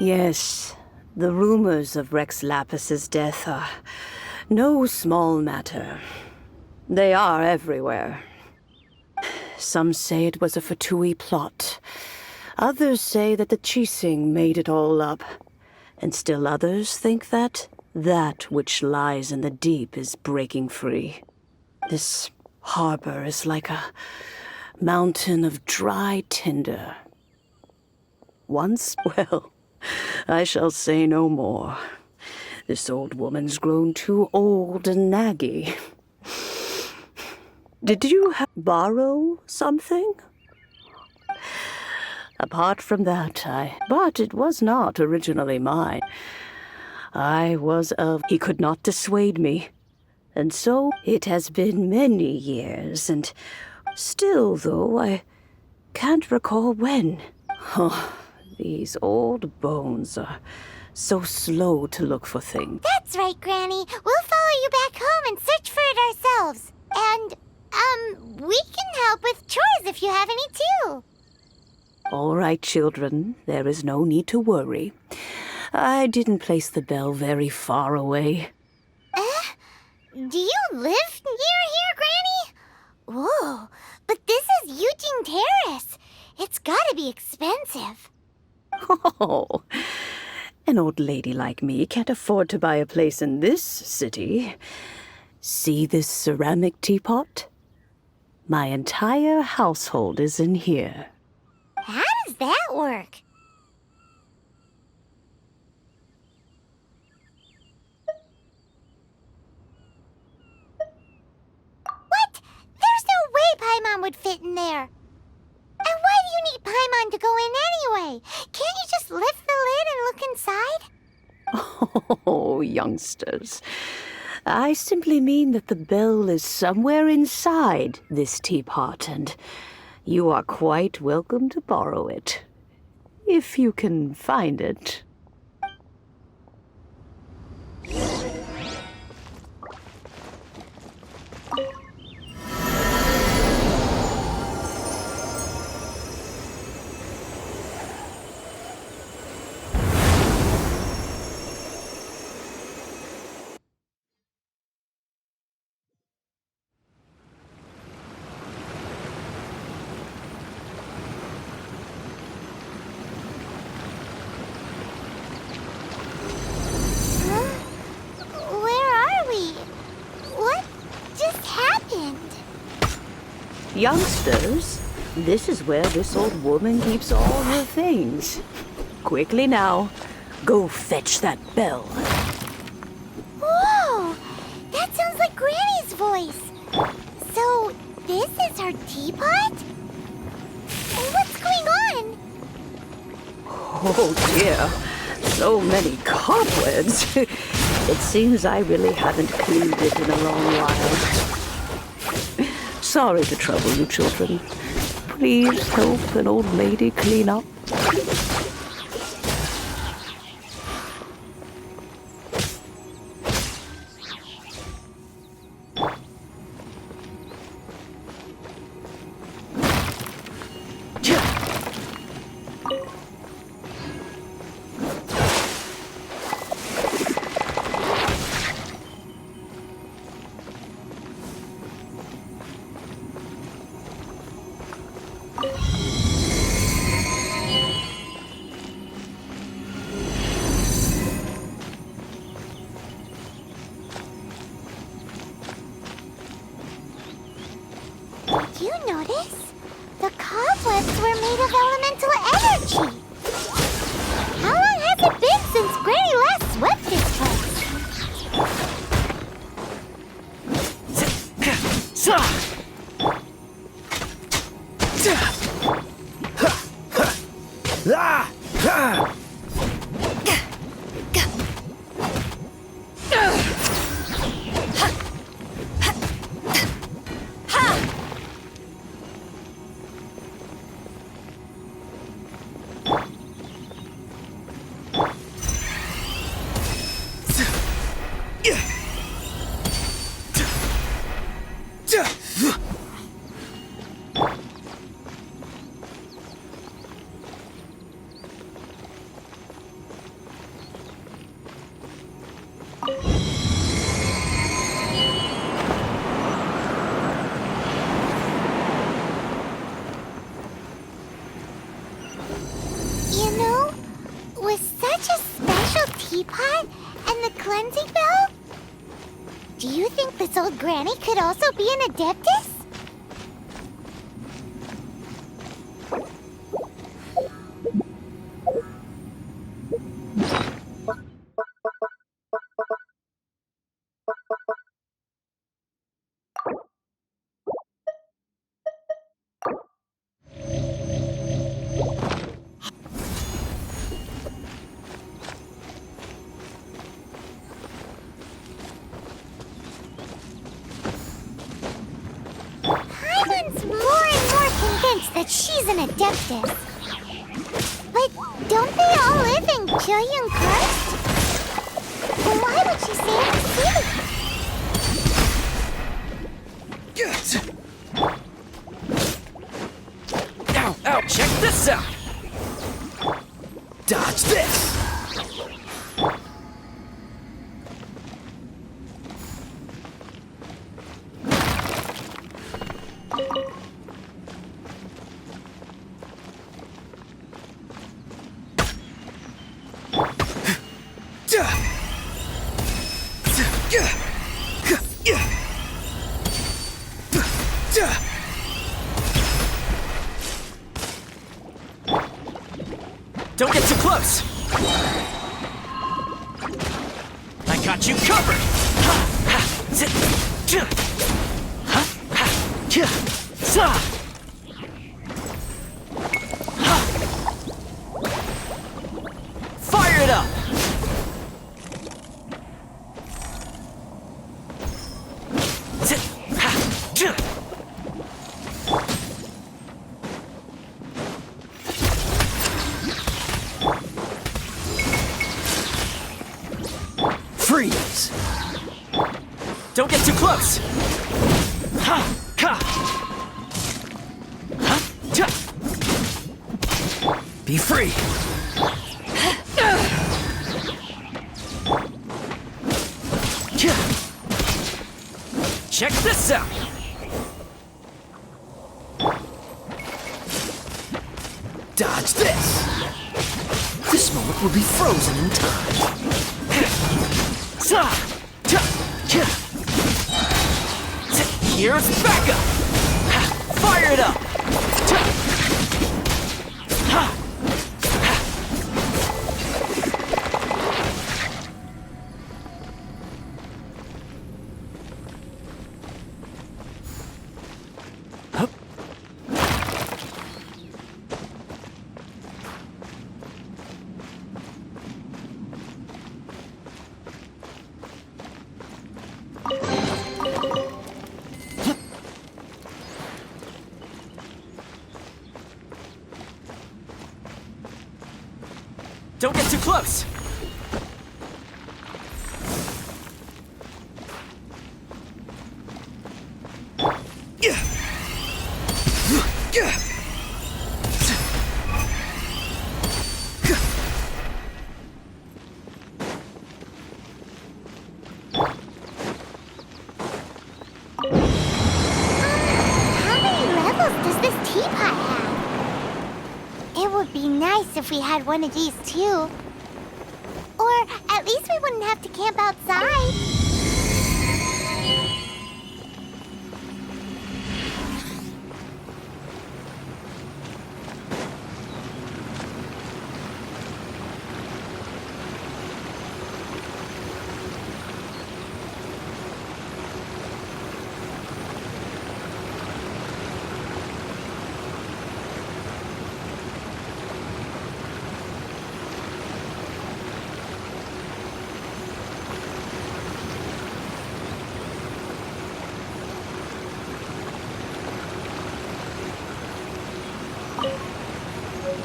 Yes, the rumors of Rex Lapis's death are no small matter. They are everywhere. Some say it was a Fatui plot. Others say that the Qixing made it all up. And still others think that which lies in the deep is breaking free. This harbor is like a mountain of dry tinder. Once, well, I shall say no more. This old woman's grown too old and naggy. Did you borrow something? Apart from that, but it was not originally mine. He could not dissuade me. And so it has been many years, and still, though, I can't recall when. Oh, these old bones are so slow to look for things. That's right, Granny. We'll follow you back home and search for it ourselves. And, we can help with chores if you have any too. All right, children, there is no need to worry. I didn't place the bell very far away. Do you live near here, Granny? Whoa, but this is Eugene Terrace. It's gotta be expensive. Oh, an old lady like me can't afford to buy a place in this city. See this ceramic teapot? My entire household is in here. How does that work? What? There's no way Paimon would fit in there. And why do you need Paimon to go in anyway? Can't you just lift the lid and look inside? Oh, youngsters. I simply mean that the bell is somewhere inside this teapot, and you are quite welcome to borrow it. If you can find it. Where are we? What just happened? Youngsters, this is where this old woman keeps all her things. Quickly now, go fetch that bell. Whoa! That sounds like Granny's voice. So, this is her teapot? What's going on? Oh dear, so many cobwebs. It seems I really haven't cleaned it in a long while. Sorry to trouble you, children. Please help an old lady clean up. Did you notice? The cobwebs were made of elemental energy. How long has it been since Granny last swept this place? You know, with such a special teapot and the cleansing bell, do you think this old granny could also be an adeptus? that she's an Adeptus. But don't they all live in Julian Karst? Why would she stay in the city? Ow, ow, check this out! Dodge this! Don't get too close! I got you covered! Fire it up! Freeze! Don't get too close! Be free! Check this out! Dodge this! This moment will be frozen in time. Here's backup! Fire it up! Don't get too close! How many levels does this teapot have? It would be nice if we had one of these too. Or at least we wouldn't have to camp outside.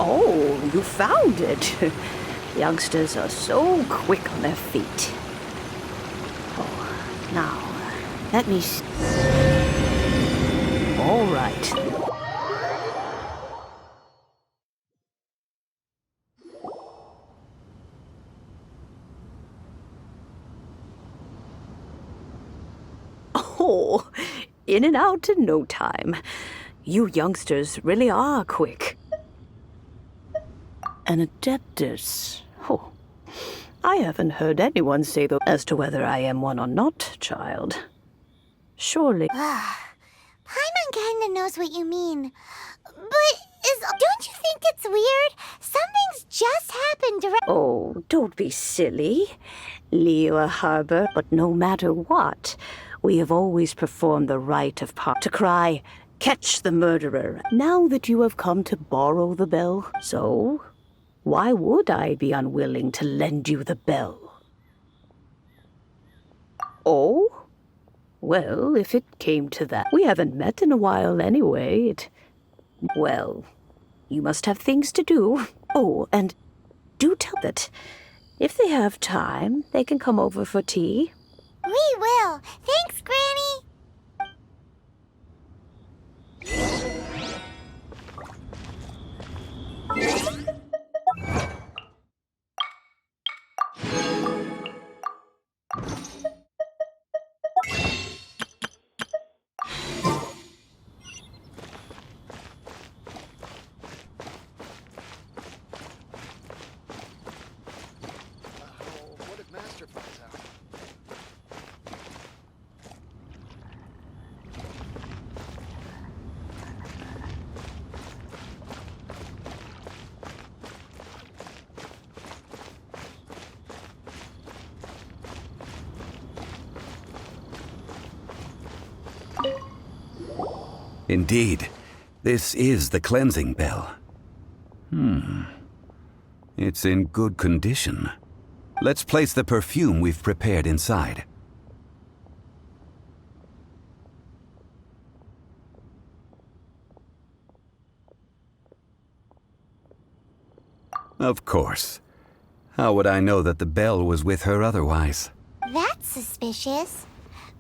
Oh, you found it. Youngsters are so quick on their feet. Oh, now, let me see. All right. Oh, in and out in no time. You youngsters really are quick. An Adeptus. Oh, I haven't heard anyone say that as to whether I am one or not, child. Surely. Paimon kinda knows what you mean. But don't you think it's weird? Something's just happened Oh, don't be silly. Liyue Harbor, but no matter what, we have always performed the rite of to cry, "Catch the murderer," now that you have come to borrow the bell. So, why would I be unwilling to lend you the bell? Oh? Well, if it came to that, we haven't met in a while anyway. Well, you must have things to do. Oh, and do tell that if they have time, they can come over for tea. We will. Thanks, Granny. What if Master finds out? Indeed, this is the cleansing bell. It's in good condition. Let's place the perfume we've prepared inside. Of course. How would I know that the bell was with her otherwise? That's suspicious.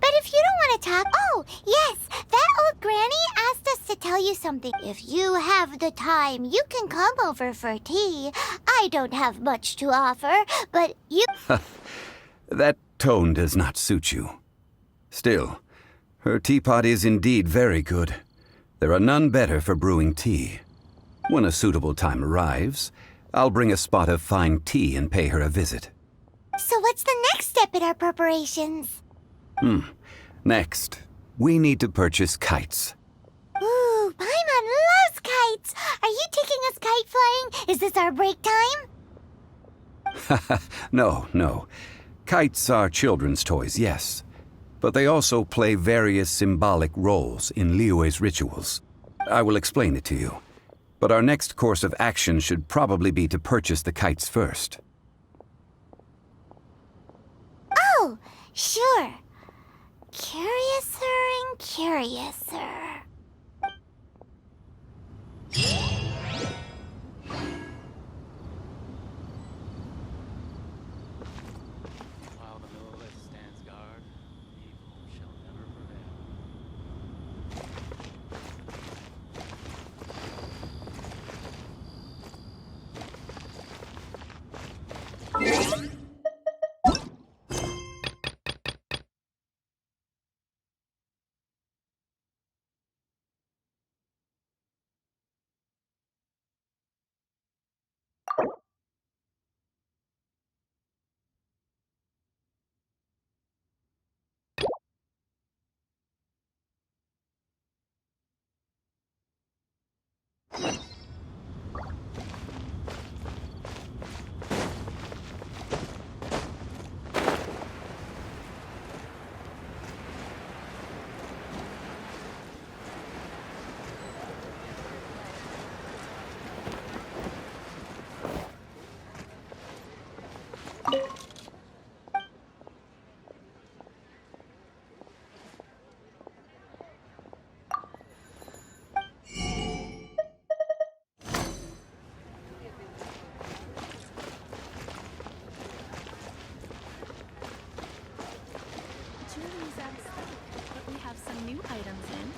But if you don't want to talk... Oh, yes, that old granny asked us to tell you something. If you have the time, you can come over for tea. I don't have much to offer, but you... That tone does not suit you. Still, her teapot is indeed very good. There are none better for brewing tea. When a suitable time arrives, I'll bring a spot of fine tea and pay her a visit. So what's the next step in our preparations? Next, we need to purchase kites. Ooh, Paimon loves kites! Are you taking us kite flying? Is this our break time? No. Kites are children's toys, yes. But they also play various symbolic roles in Liyue's rituals. I will explain it to you. But our next course of action should probably be to purchase the kites first. Oh, sure. Curiouser and curiouser. While the Lilith stands guard, evil shall never prevail. But we have some new items in.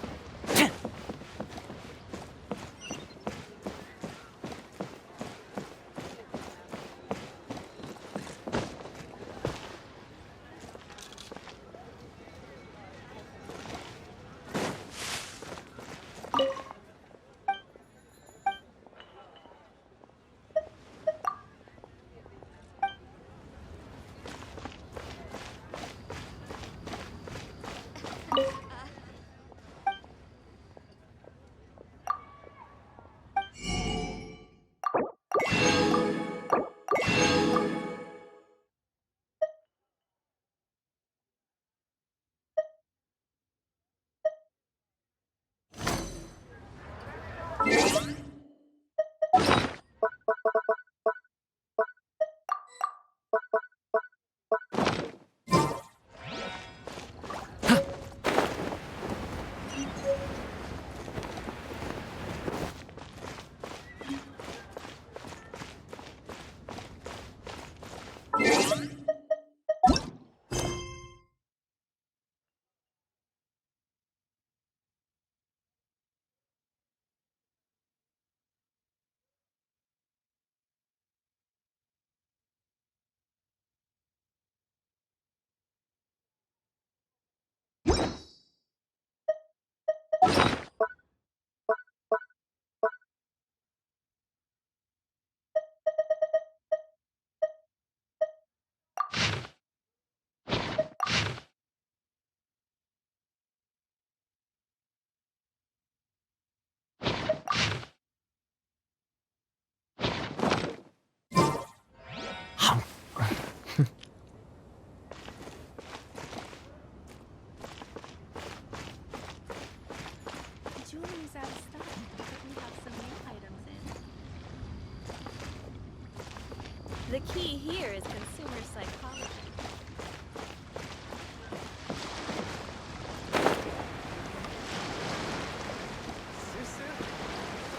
The key here is consumer psychology.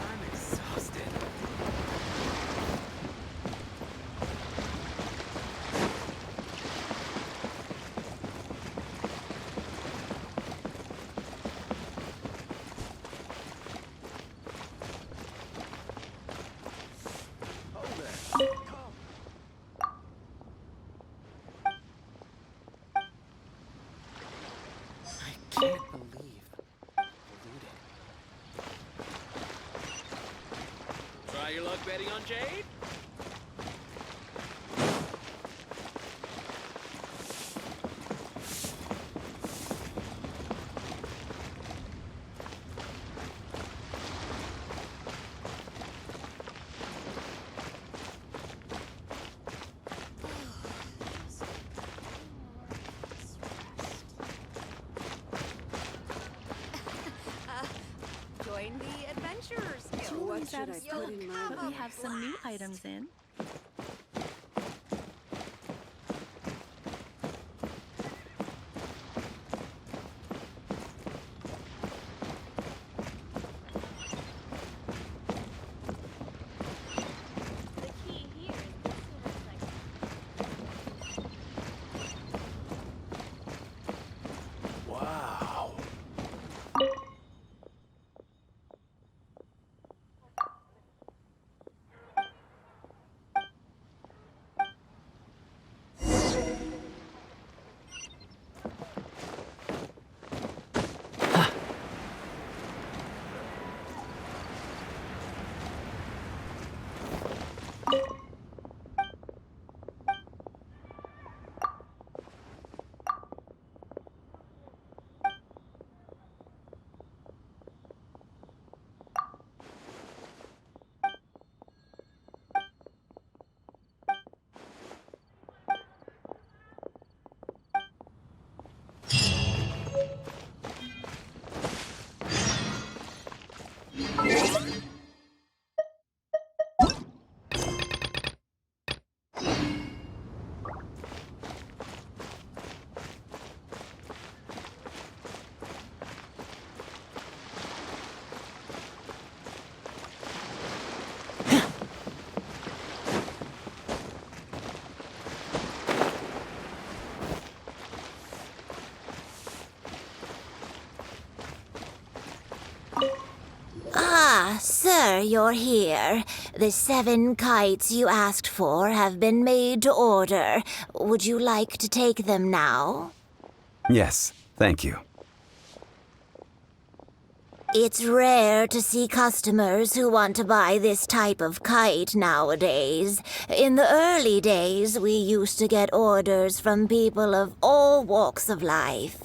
I'm exhausted. I can't believe polluted. Try your luck betting on Jade? Join the Adventurers Guild. What should I put in my But we bag? have some new items in. Wow. Ah, sir, you're here. The 7 kites you asked for have been made to order. Would you like to take them now? Yes, thank you. It's rare to see customers who want to buy this type of kite nowadays. In the early days, we used to get orders from people of all walks of life.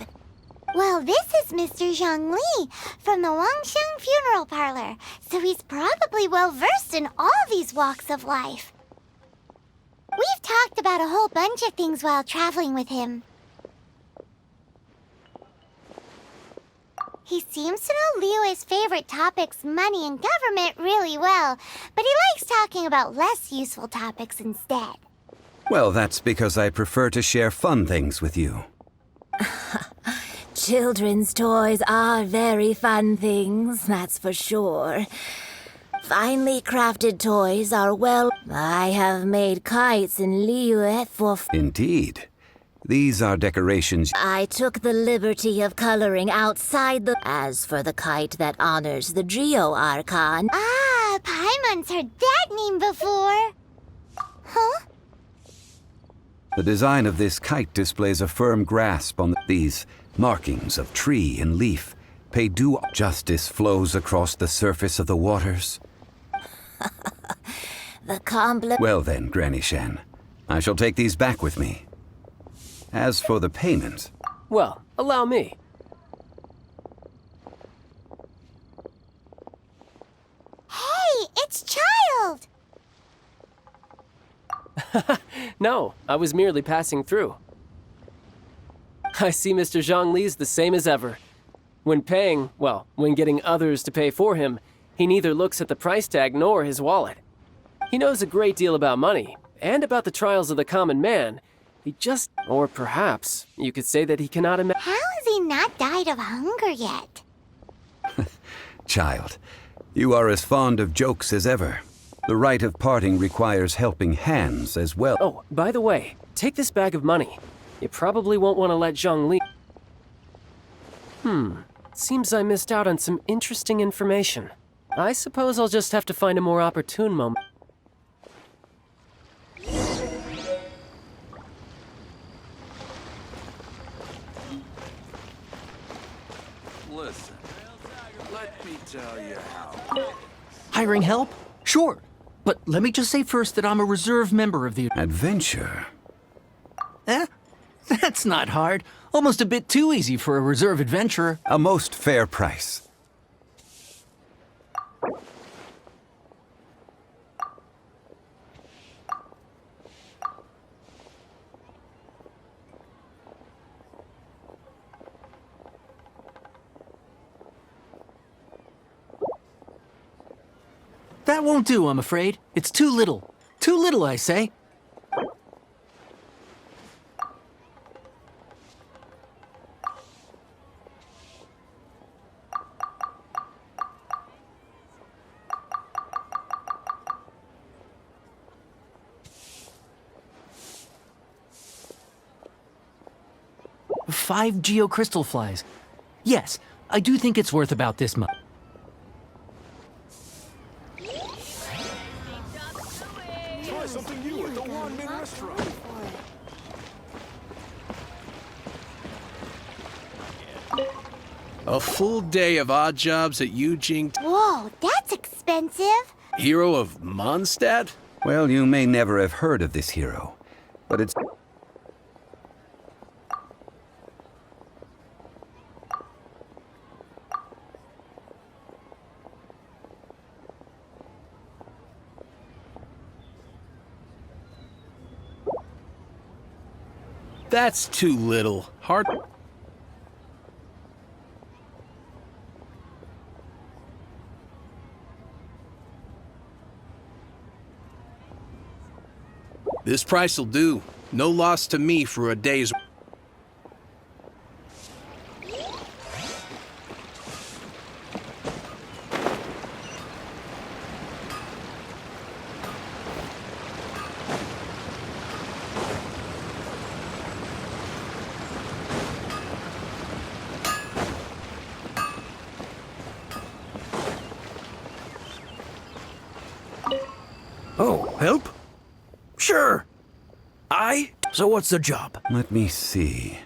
Well, this is Mr. Zhongli from the Wangsheng Funeral Parlor, so he's probably well-versed in all these walks of life. We've talked about a whole bunch of things while traveling with him. He seems to know Liyue's favorite topics, money and government, really well, but he likes talking about less useful topics instead. Well, that's because I prefer to share fun things with you. Children's toys are very fun things, that's for sure. Finely crafted toys are well... I have made kites in Liyue for... Indeed. These are decorations... I took the liberty of coloring outside the... As for the kite that honors the Geo Archon... Ah, Paimon's heard that name before. Huh? The design of this kite displays a firm grasp on these markings of tree and leaf. Pay due justice flows across the surface of the waters. The compliment... Well then, Granny Shan, I shall take these back with me. As for the payment... Well, allow me. Hey, it's Child! No, I was merely passing through. I see Mr. Zhongli's the same as ever. When paying, well, when getting others to pay for him, he neither looks at the price tag nor his wallet. He knows a great deal about money, and about the trials of the common man, he just... Or perhaps you could say that he cannot imagine... How has he not died of hunger yet? Child, you are as fond of jokes as ever. The rite of parting requires helping hands as well. Oh, by the way, take this bag of money. You probably won't want to let Zhongli... Seems I missed out on some interesting information. I suppose I'll just have to find a more opportune moment. Listen, let me tell you how. Hiring help? Sure. But let me just say first that I'm a reserve member of the... Adventure? That's not hard. Almost a bit too easy for a reserve adventurer. A most fair price. That won't do, I'm afraid. It's too little. Too little, I say. Five geocrystal flies. Yes, I do think it's worth about this much. Try something new at the Wanmin restaurant. A full day of odd jobs at Yujing, Whoa, that's expensive. hero of Mondstadt? Well, you may never have heard of this hero, but it's... That's too little. Hard. This price'll do. No loss to me for a day's... Oh, help? Sure. So what's the job? Let me see.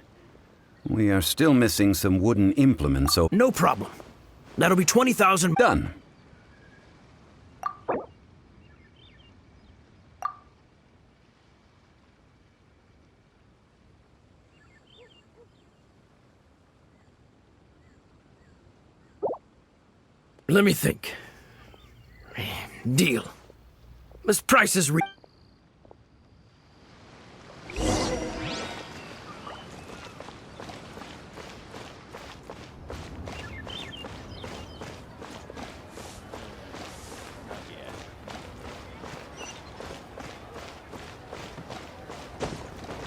We are still missing some wooden implements, so... No problem. That'll be 20,000... Done. Let me think. Deal. This price is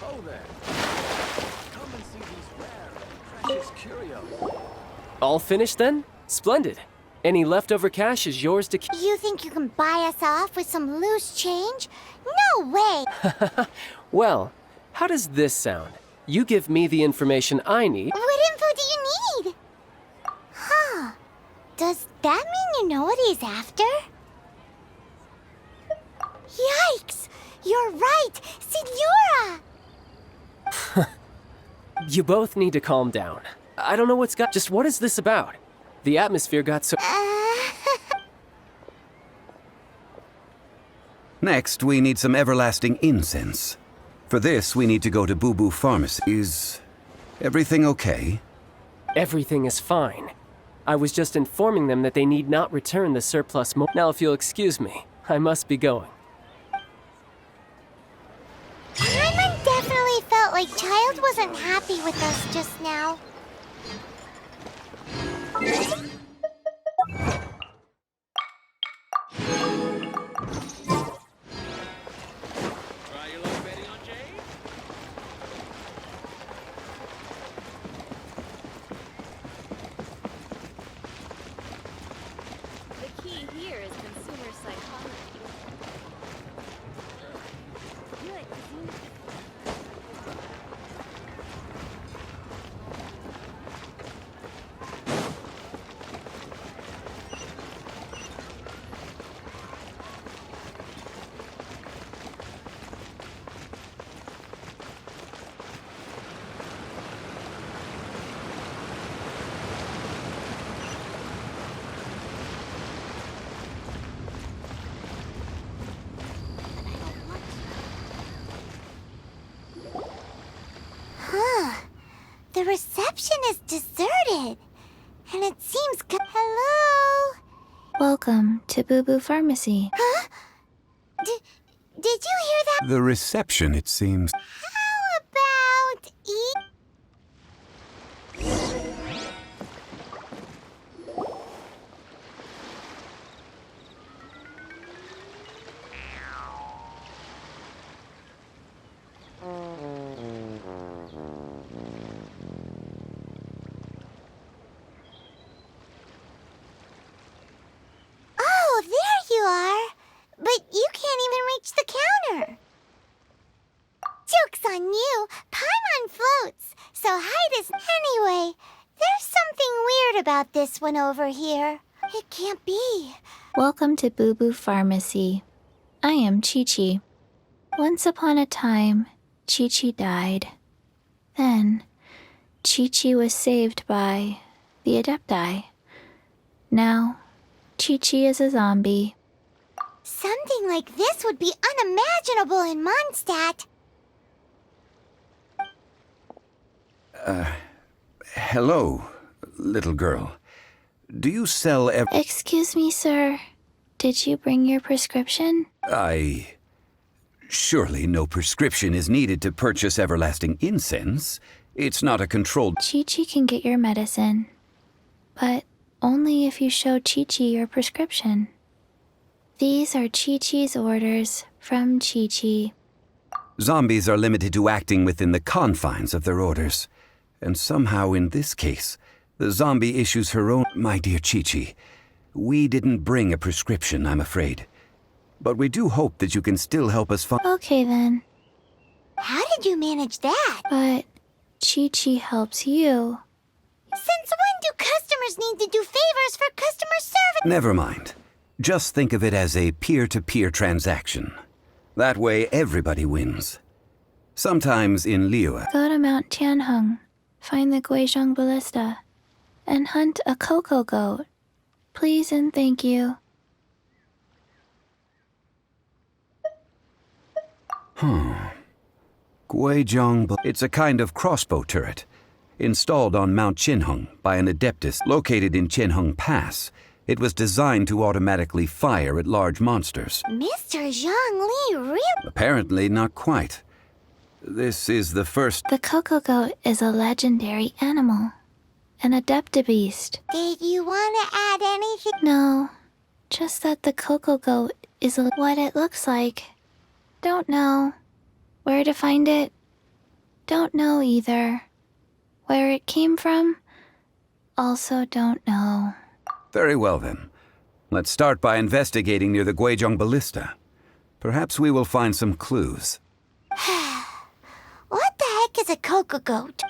Oh there. Come and see these rare and precious curios. All finished then? Splendid. Any leftover cash is yours to keep. You think you can buy us off with some loose change? No way! Well, how does this sound? You give me the information I need. What info do you need? Huh. Does that mean you know what he's after? Yikes! You're right! Signora! You both need to calm down. I don't know what's got. Just what is this about? The atmosphere got so. Next, we need some everlasting incense. For this, we need to go to Boo Boo Pharmacy. Is everything okay? Everything is fine. I was just informing them that they need not return the surplus Now, if you'll excuse me, I must be going. Paimon definitely felt like Child wasn't happy with us just now. The reception is deserted. And it seems Hello? Welcome to Boo Boo Pharmacy. Huh? Did you hear that? The reception, it seems. How about Oh, there you are. But you can't even reach the counter. Joke's on you. Paimon floats, so hide is... Anyway, there's something weird about this one over here. It can't be. Welcome to Boo Boo Pharmacy. I am Chi-Chi. Once upon a time, Chi-Chi died. Then, Chi-Chi was saved by the Adepti. Now, Chi-Chi is a zombie. Something like this would be unimaginable in Mondstadt. Hello, little girl. Do you sell Excuse me, sir. Did you bring your prescription? Surely no prescription is needed to purchase everlasting incense. It's not a controlled... Chi-Chi can get your medicine. But only if you show Chi-Chi your prescription. These are Chi-Chi's orders from Chi-Chi. Zombies are limited to acting within the confines of their orders. And somehow in this case, the zombie issues her own... My dear Chi-Chi, we didn't bring a prescription, I'm afraid. But we do hope that you can still help us find... Okay then. How did you manage that? But Chi-Chi helps you. Since when do customers need to do favors for customer service? Never mind. Just think of it as a peer-to-peer transaction. That way everybody wins. Sometimes in Liyue... Go to Mount Tianheng, find the Guizhong Ballista, and hunt a cocoa goat. Please and thank you. Guizhong... It's a kind of crossbow turret, installed on Mount Qinheng by an Adeptus located in Qinheng Pass. It was designed to automatically fire at large monsters. Mr. Zhongli, really? Apparently not quite. This is the first... The cocoa goat is a legendary animal. An Adeptibeast. Did you want to add anything? No. Just that the cocoa goat is what it looks like. Don't know. Where to find it? Don't know either. Where it came from? Also don't know. Very well then. Let's start by investigating near the Guizhong Ballista. Perhaps we will find some clues. What the heck is a cocoa goat?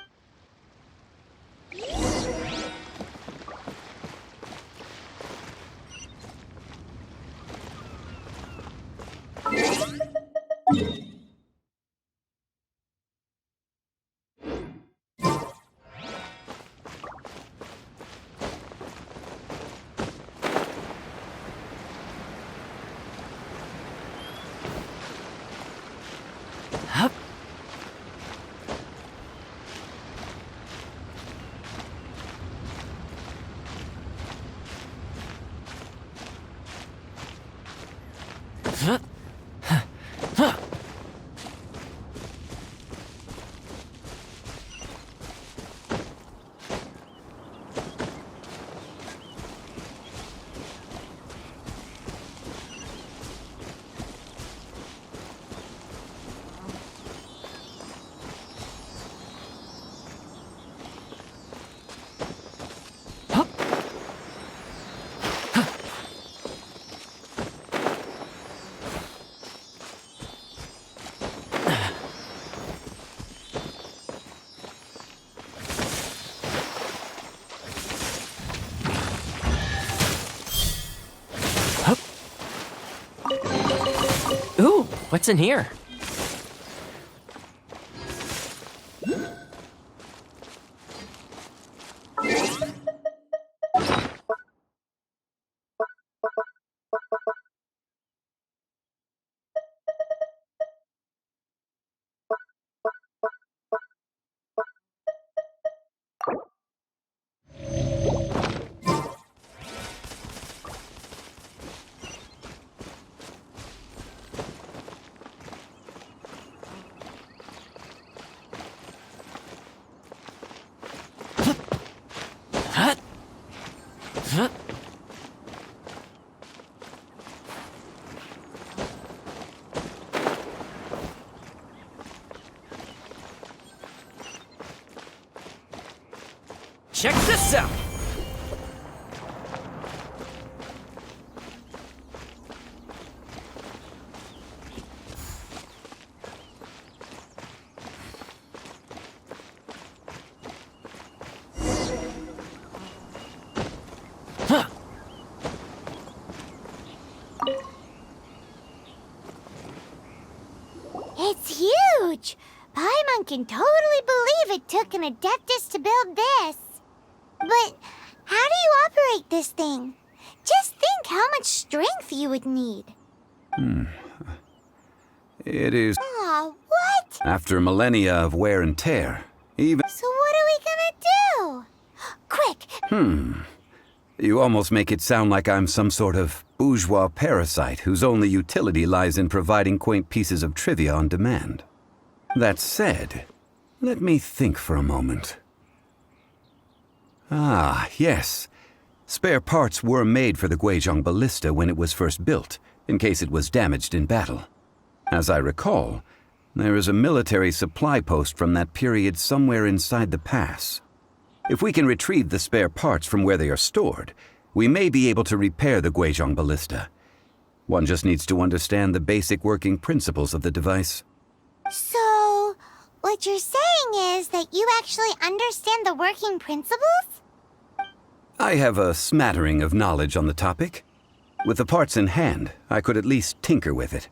Ooh, what's in here? Check this out! It's huge! Paimon can totally believe it took an Adeptus to build this. But how do you operate this thing? Just think how much strength you would need. It is... Aw, what? After millennia of wear and tear, even... So what are we gonna do? Quick! You almost make it sound like I'm some sort of bourgeois parasite whose only utility lies in providing quaint pieces of trivia on demand. That said, let me think for a moment. Ah, yes. Spare parts were made for the Guizhong ballista when it was first built, in case it was damaged in battle. As I recall, there is a military supply post from that period somewhere inside the pass. If we can retrieve the spare parts from where they are stored, we may be able to repair the Guizhong ballista. One just needs to understand the basic working principles of the device. So, what you're saying is that you actually understand the working principles? I have a smattering of knowledge on the topic. With the parts in hand, I could at least tinker with it.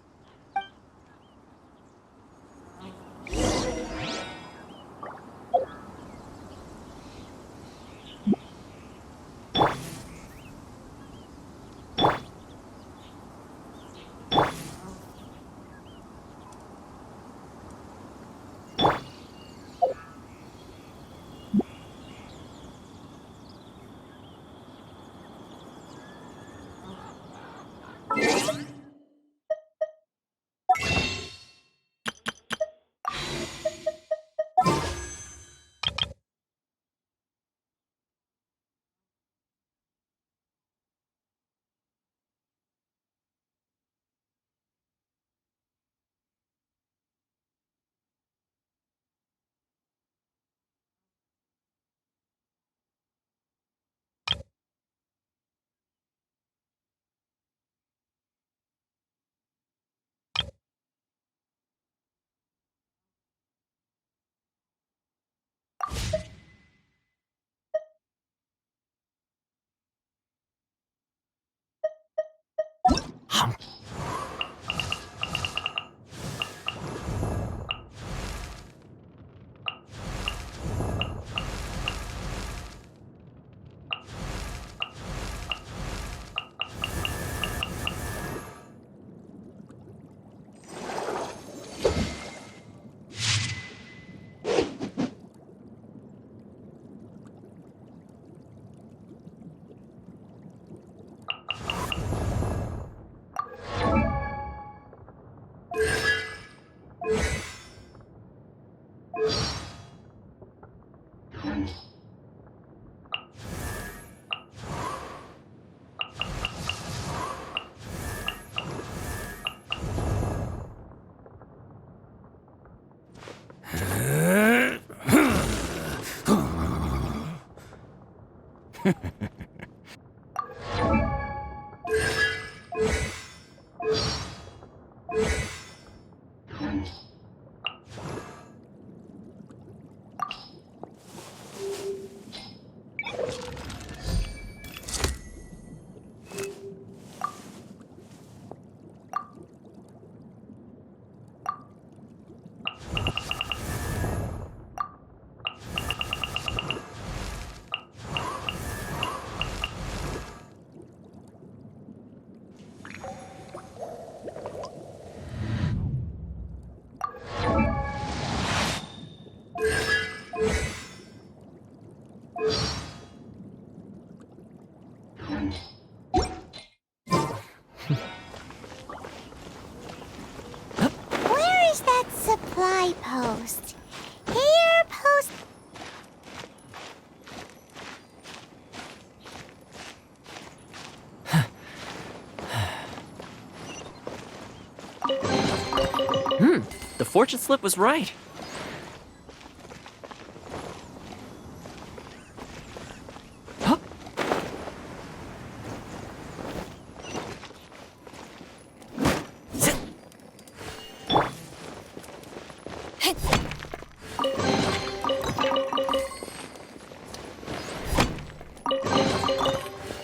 The fortune slip was right.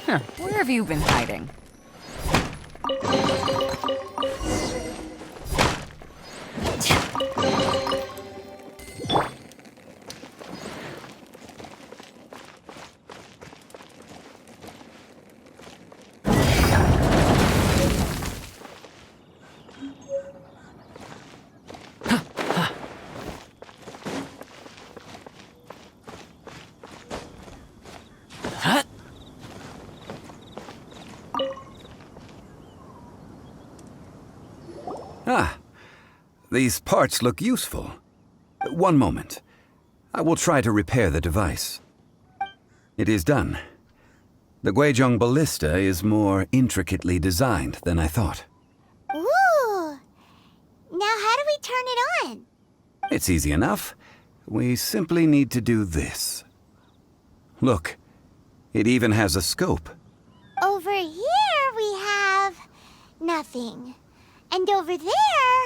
Huh, where have you been hiding? Ah, these parts look useful. One moment. I will try to repair the device. It is done. The Guizhong ballista is more intricately designed than I thought. Ooh! Now how do we turn it on? It's easy enough. We simply need to do this. Look, it even has a scope. Over here we have nothing. And over there,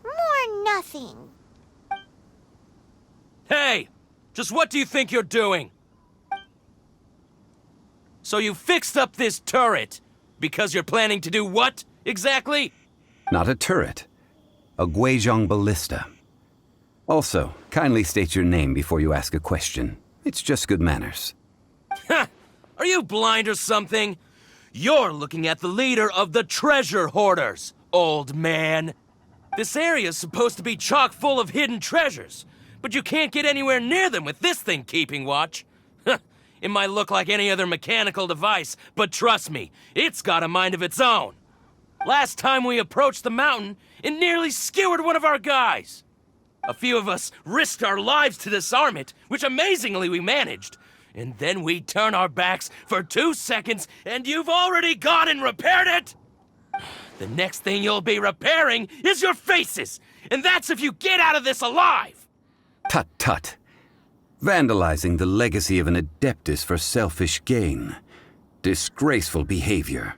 more nothing. Hey! Just what do you think you're doing? So you fixed up this turret because you're planning to do what, exactly? Not a turret. A Guizhong ballista. Also, kindly state your name before you ask a question. It's just good manners. Ha! Are you blind or something? You're looking at the leader of the treasure hoarders, old man. This area's supposed to be chock full of hidden treasures, but you can't get anywhere near them with this thing keeping watch. It might look like any other mechanical device, but trust me, it's got a mind of its own. Last time we approached the mountain, it nearly skewered one of our guys. A few of us risked our lives to disarm it, which amazingly we managed. And then we turn our backs for 2 seconds, and you've already gone and repaired it? The next thing you'll be repairing is your faces, and that's if you get out of this alive! Tut tut. Vandalizing the legacy of an Adeptus for selfish gain. Disgraceful behavior.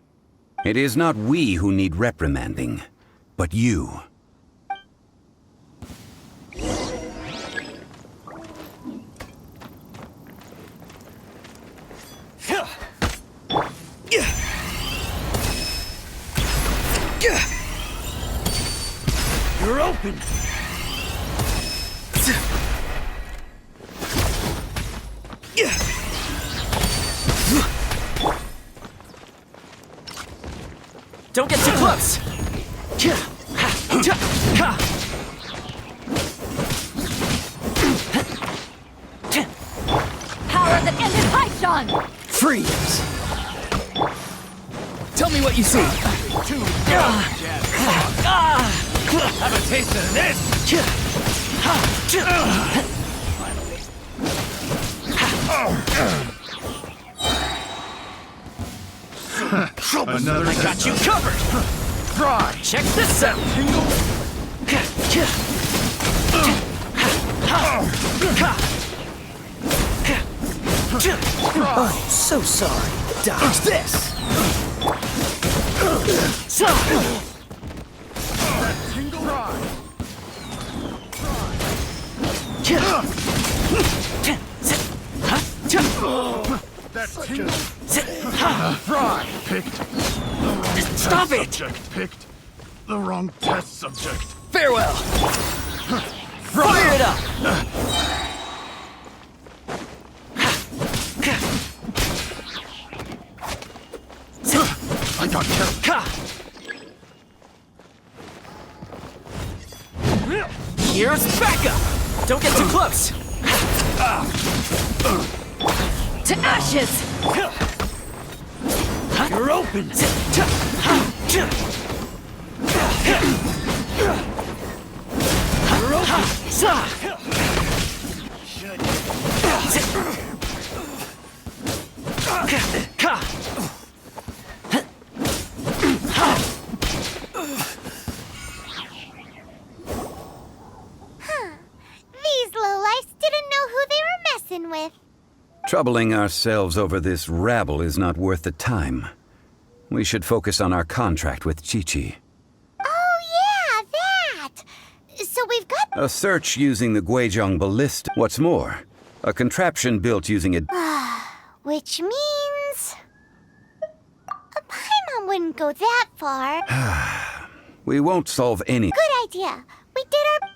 It is not we who need reprimanding, but you. You're open! Don't get too close! Power that ended Paishan! Freeze! Tell me what you see. Have a taste of this! Another I got you covered! Try! Check this out! Oh, so sorry. Dodge this! That tingle! Fry! Picked the wrong Stop test it! subject. Picked the wrong test subject. Farewell! Fire it up! I got careful. Here's backup! Don't get too close! To ashes! You're open! You're open! Troubling ourselves over this rabble is not worth the time. We should focus on our contract with Chi-Chi. Oh, yeah, that! So we've got... A search using the Guizhong ballista. What's more, a contraption built using it. Which means... Paimon wouldn't go that far. We won't solve any. Good idea. We did our...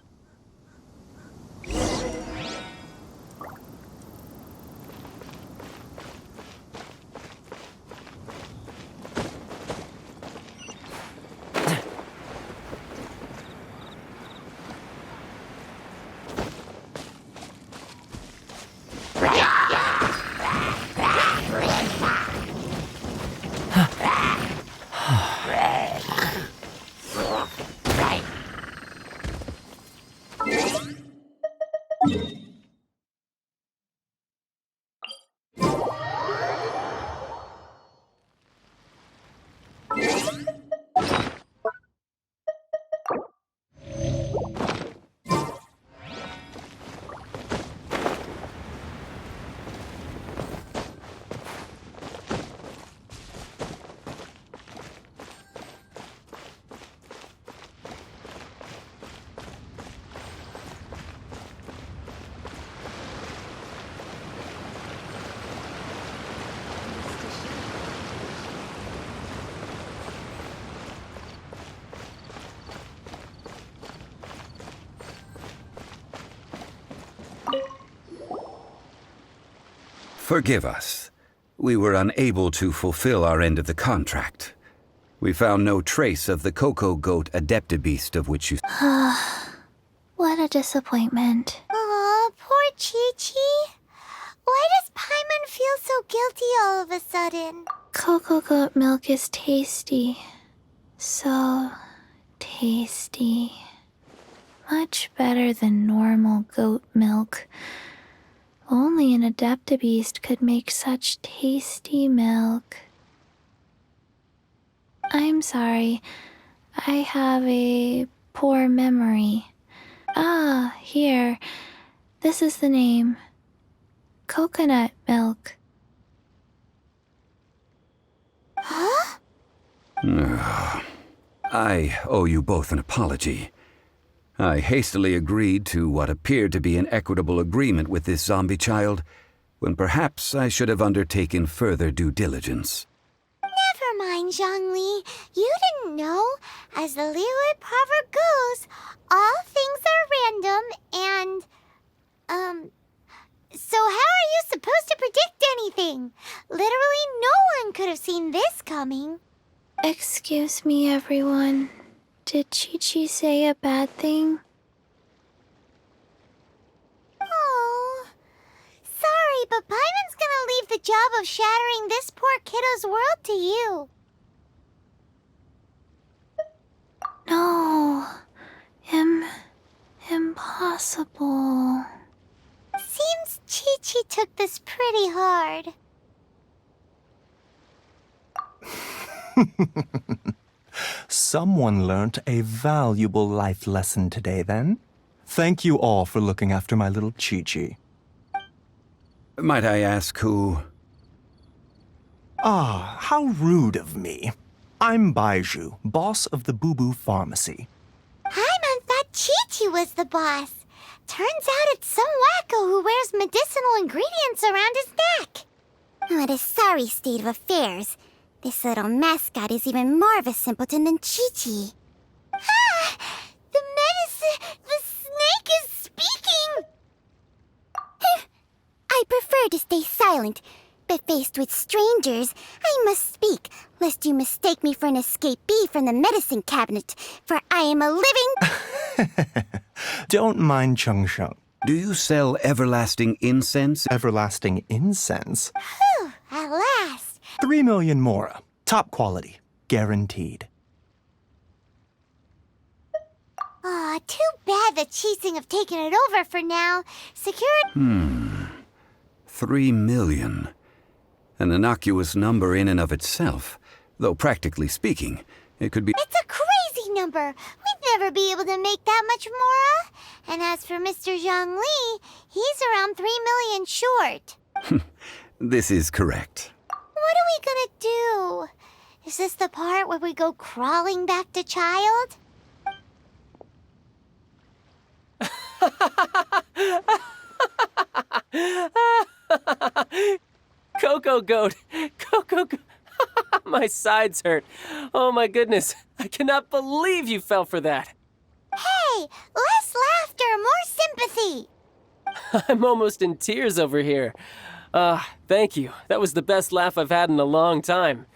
Forgive us. We were unable to fulfill our end of the contract. We found no trace of the Coco Goat Adeptabeast of which you... What a disappointment. Aw, poor Chi-Chi. Why does Paimon feel so guilty all of a sudden? Cocoa goat milk is tasty. So tasty. Much better than normal goat milk. Only an Adeptabeast could make such tasty milk. I'm sorry. I have a poor memory. Ah, here. This is the name. Coconut milk. Huh? I owe you both an apology. I hastily agreed to what appeared to be an equitable agreement with this zombie child, when perhaps I should have undertaken further due diligence. Never mind, Zhongli. You didn't know. As the Liyue proverb goes, all things are random and, so how are you supposed to predict anything? Literally no one could have seen this coming. Excuse me, everyone. Did Chi-Chi say a bad thing? Oh, sorry, but Paimon's gonna leave the job of shattering this poor kiddo's world to you. No. Impossible. Seems Chi-Chi took this pretty hard. Someone learnt a valuable life lesson today, then. Thank you all for looking after my little Chi-Chi. Might I ask who... Ah, how rude of me. I'm Baiju, boss of the Boo Boo Pharmacy. Paimon thought Chi-Chi was the boss. Turns out it's some wacko who wears medicinal ingredients around his neck. What a sorry state of affairs. This little mascot is even more of a simpleton than Chi-Chi. Ah! The snake is speaking! I prefer to stay silent, but faced with strangers, I must speak, lest you mistake me for an escapee from the medicine cabinet, for I am a living... Don't mind Chung Sheng. Do you sell everlasting incense? Everlasting incense? Whew, at last. 3 million mora. Top quality. Guaranteed. Aw, too bad the Chising have taken it over for now. Security... 3 million. An innocuous number in and of itself. Though practically speaking, it could be... It's a crazy number. We'd never be able to make that much mora. And as for Mr. Zhongli, he's around 3 million short. This is correct. What are we gonna do? Is this the part where we go crawling back to child? Coco Goat! Coco Goat! My sides hurt. Oh my goodness. I cannot believe you fell for that. Hey, less laughter, more sympathy. I'm almost in tears over here. Thank you. That was the best laugh I've had in a long time.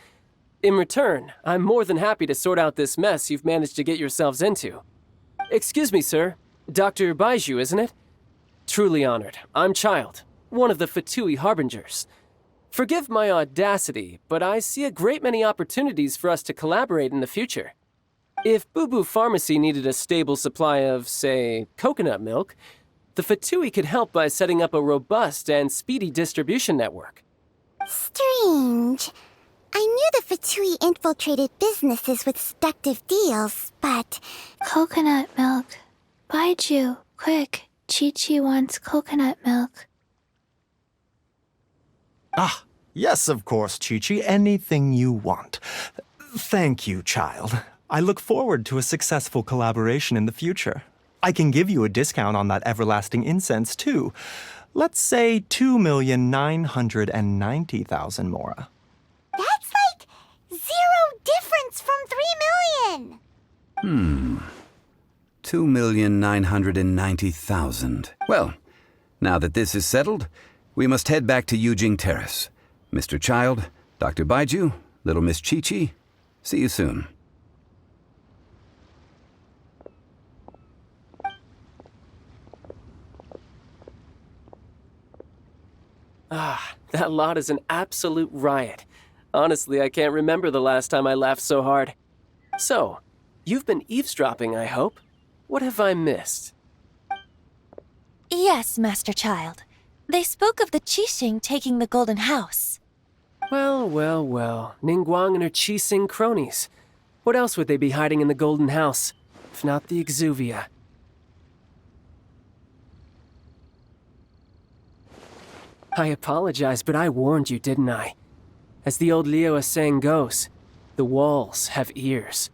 In return, I'm more than happy to sort out this mess you've managed to get yourselves into. Excuse me, sir. Dr. Baiju, isn't it? Truly honored. I'm Child, one of the Fatui Harbingers. Forgive my audacity, but I see a great many opportunities for us to collaborate in the future. If Boo Boo Pharmacy needed a stable supply of, say, coconut milk, the Fatui could help by setting up a robust and speedy distribution network. Strange. I knew the Fatui infiltrated businesses with seductive deals, but... Coconut milk. Baiju, quick. Chi-Chi wants coconut milk. Ah, yes, of course, Chi-Chi. Anything you want. Thank you, child. I look forward to a successful collaboration in the future. I can give you a discount on that everlasting incense, too. Let's say 2,990,000 mora. That's like 0 difference from 3 million. 2,990,000. Well, now that this is settled, we must head back to Yujing Terrace. Mr. Child, Dr. Baiju, Little Miss Chi-Chi, see you soon. That lot is an absolute riot. Honestly, I can't remember the last time I laughed so hard. So, you've been eavesdropping, I hope? What have I missed? Yes, Master Child. They spoke of the Qixing taking the Golden House. Well, well, well. Ningguang and her Qixing cronies. What else would they be hiding in the Golden House, if not the Exuvia? I apologize, but I warned you, didn't I? As the old Liyue saying goes, the walls have ears.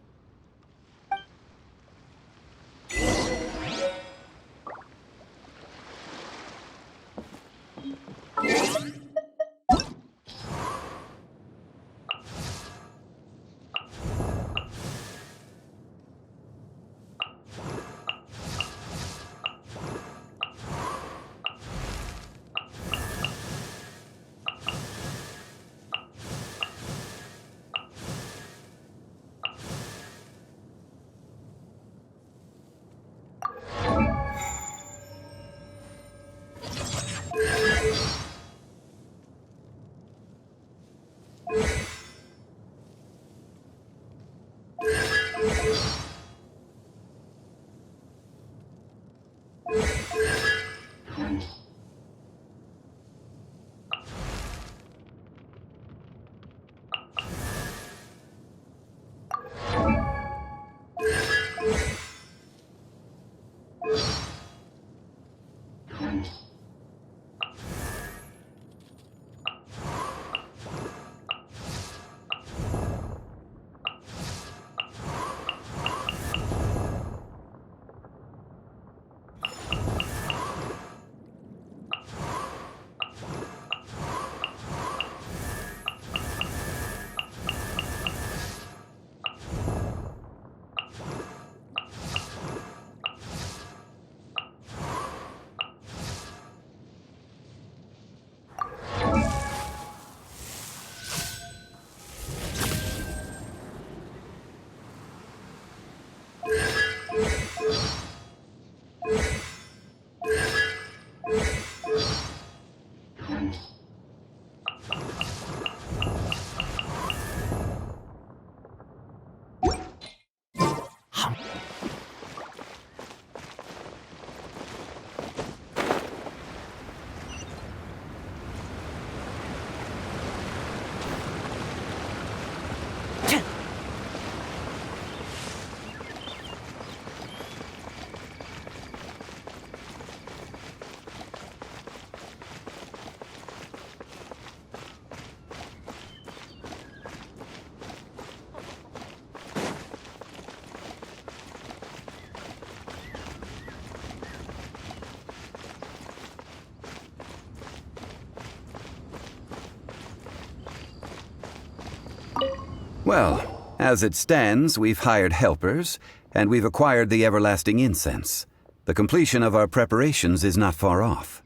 Well, as it stands, we've hired helpers, and we've acquired the everlasting incense. The completion of our preparations is not far off.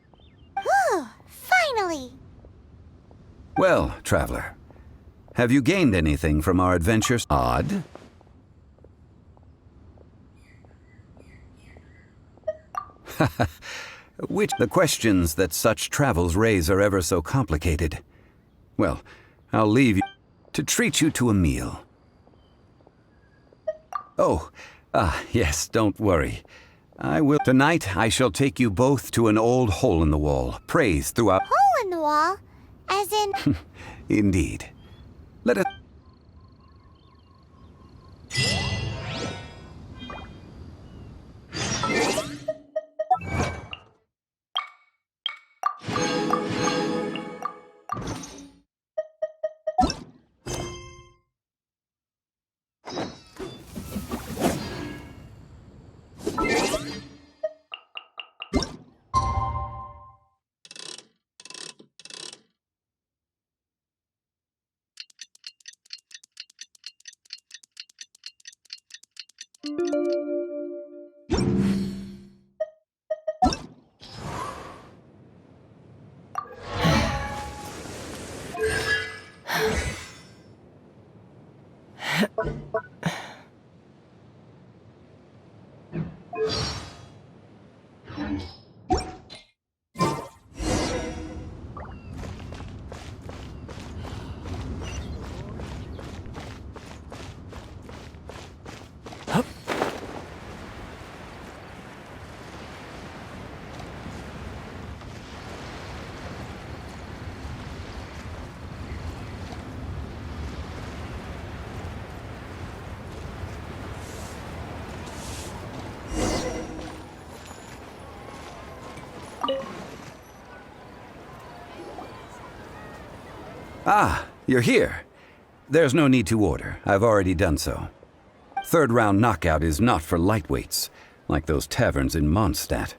Whew, finally! Well, traveler, have you gained anything from our adventures? Odd? Which the questions that such travels raise are ever so complicated. Well, I'll leave you to treat you to a meal. Oh, yes, don't worry. I will. Tonight, I shall take you both to an old hole in the wall, praised throughout. Hole in the wall? As in... Indeed. Let us. Ah, you're here. There's no need to order. I've already done so. Third round knockout is not for lightweights, like those taverns in Mondstadt.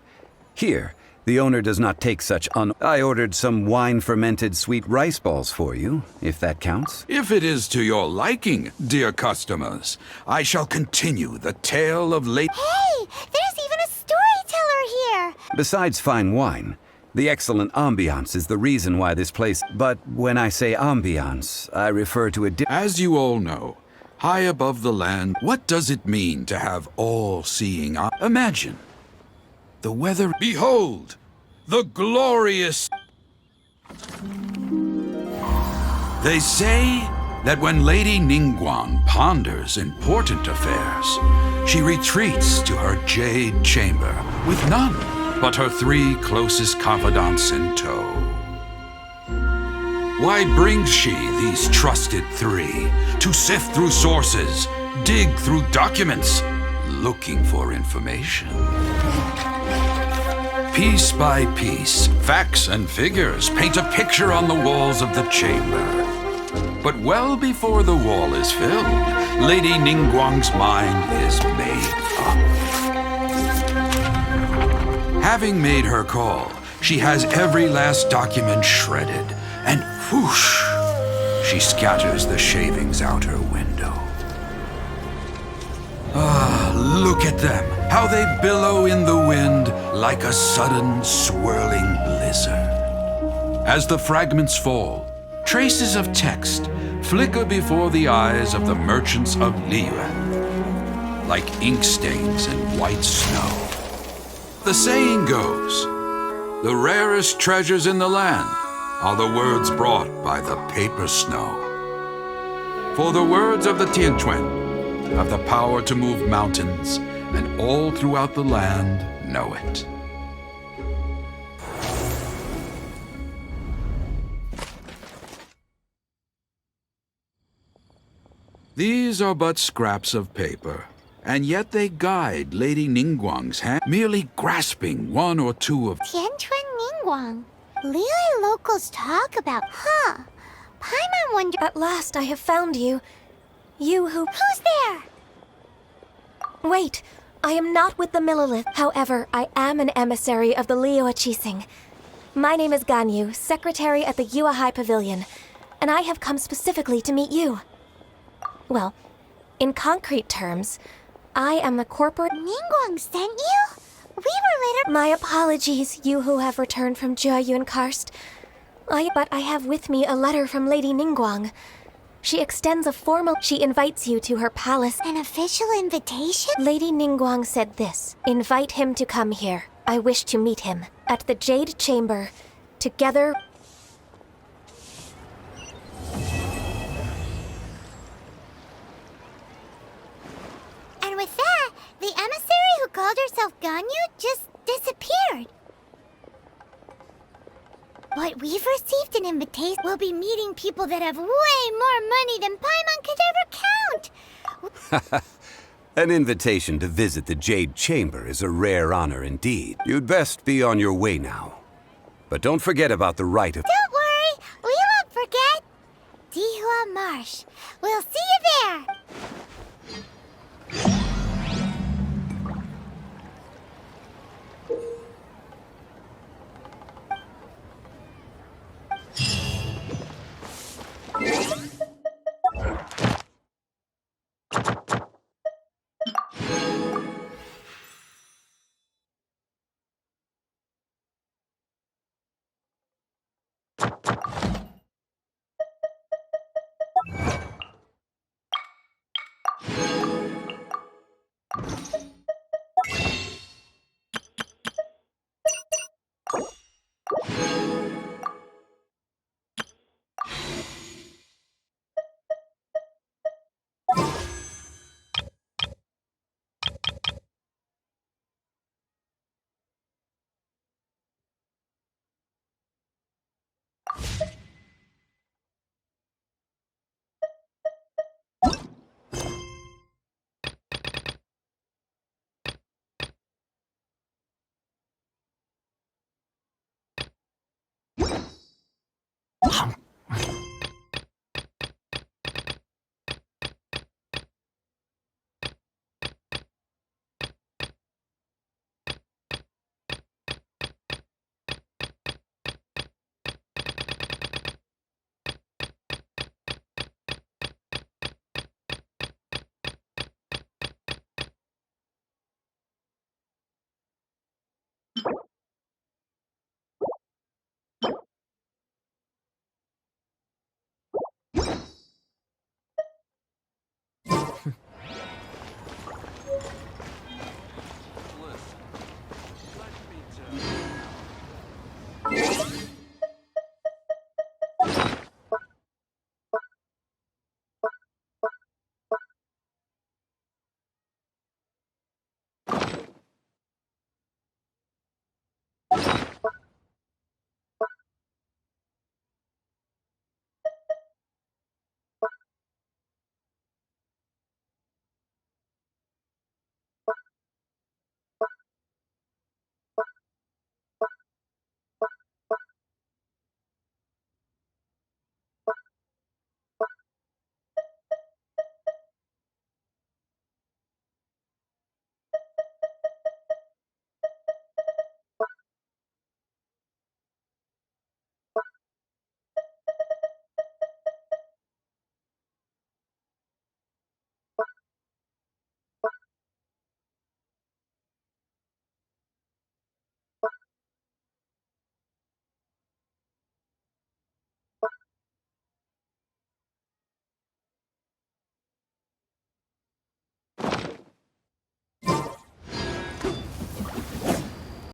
Here, the owner does not take such I ordered some wine-fermented sweet rice balls for you, if that counts. If it is to your liking, dear customers, I shall continue the tale of late... Hey! There's even a storyteller here! Besides fine wine, the excellent ambiance is the reason why this place... But when I say ambiance, I refer to a... As you all know, high above the land, what does it mean to have all-seeing eye? Imagine the weather... Behold, the glorious... They say that when Lady Ningguang ponders important affairs, she retreats to her jade chamber with none but her 3 closest confidants in tow. Why brings she these trusted 3 to sift through sources, dig through documents, looking for information? Piece by piece, facts and figures paint a picture on the walls of the chamber. But well before the wall is filled, Lady Ningguang's mind is made up. Having made her call, she has every last document shredded, and whoosh, she scatters the shavings out her window. Ah, look at them, how they billow in the wind like a sudden swirling blizzard. As the fragments fall, traces of text flicker before the eyes of the merchants of Liyue, like ink stains in white snow. The saying goes, the rarest treasures in the land are the words brought by the paper snow. For the words of the Tianquan have the power to move mountains, and all throughout the land know it. These are but scraps of paper, and yet they guide Lady Ningguang's hand, merely grasping 1 or 2 of... Tianquan Ningguang. Liyue locals talk about, huh? Paimon wonder... At last I have found you. You who... Who's there? Wait, I am not with the Millelith. However, I am an emissary of the Liyue Qixing. My name is Ganyu, secretary at the Yuehai Pavilion, and I have come specifically to meet you. Well, in concrete terms, I am the corporate... Ningguang sent you? We were later... My apologies, you who have returned from Jiayun Karst. But I have with me a letter from Lady Ningguang. She extends a formal... She invites you to her palace. An official invitation? Lady Ningguang said this. Invite him to come here. I wish to meet him. At the Jade Chamber. Together... And with that, the emissary who called herself Ganyu just disappeared. But we've received an invitation. We'll be meeting people that have way more money than Paimon could ever count. An invitation to visit the Jade Chamber is a rare honor indeed. You'd best be on your way now. But don't forget about the rite of... Don't worry, we won't forget. Dihua Marsh. We'll see you there.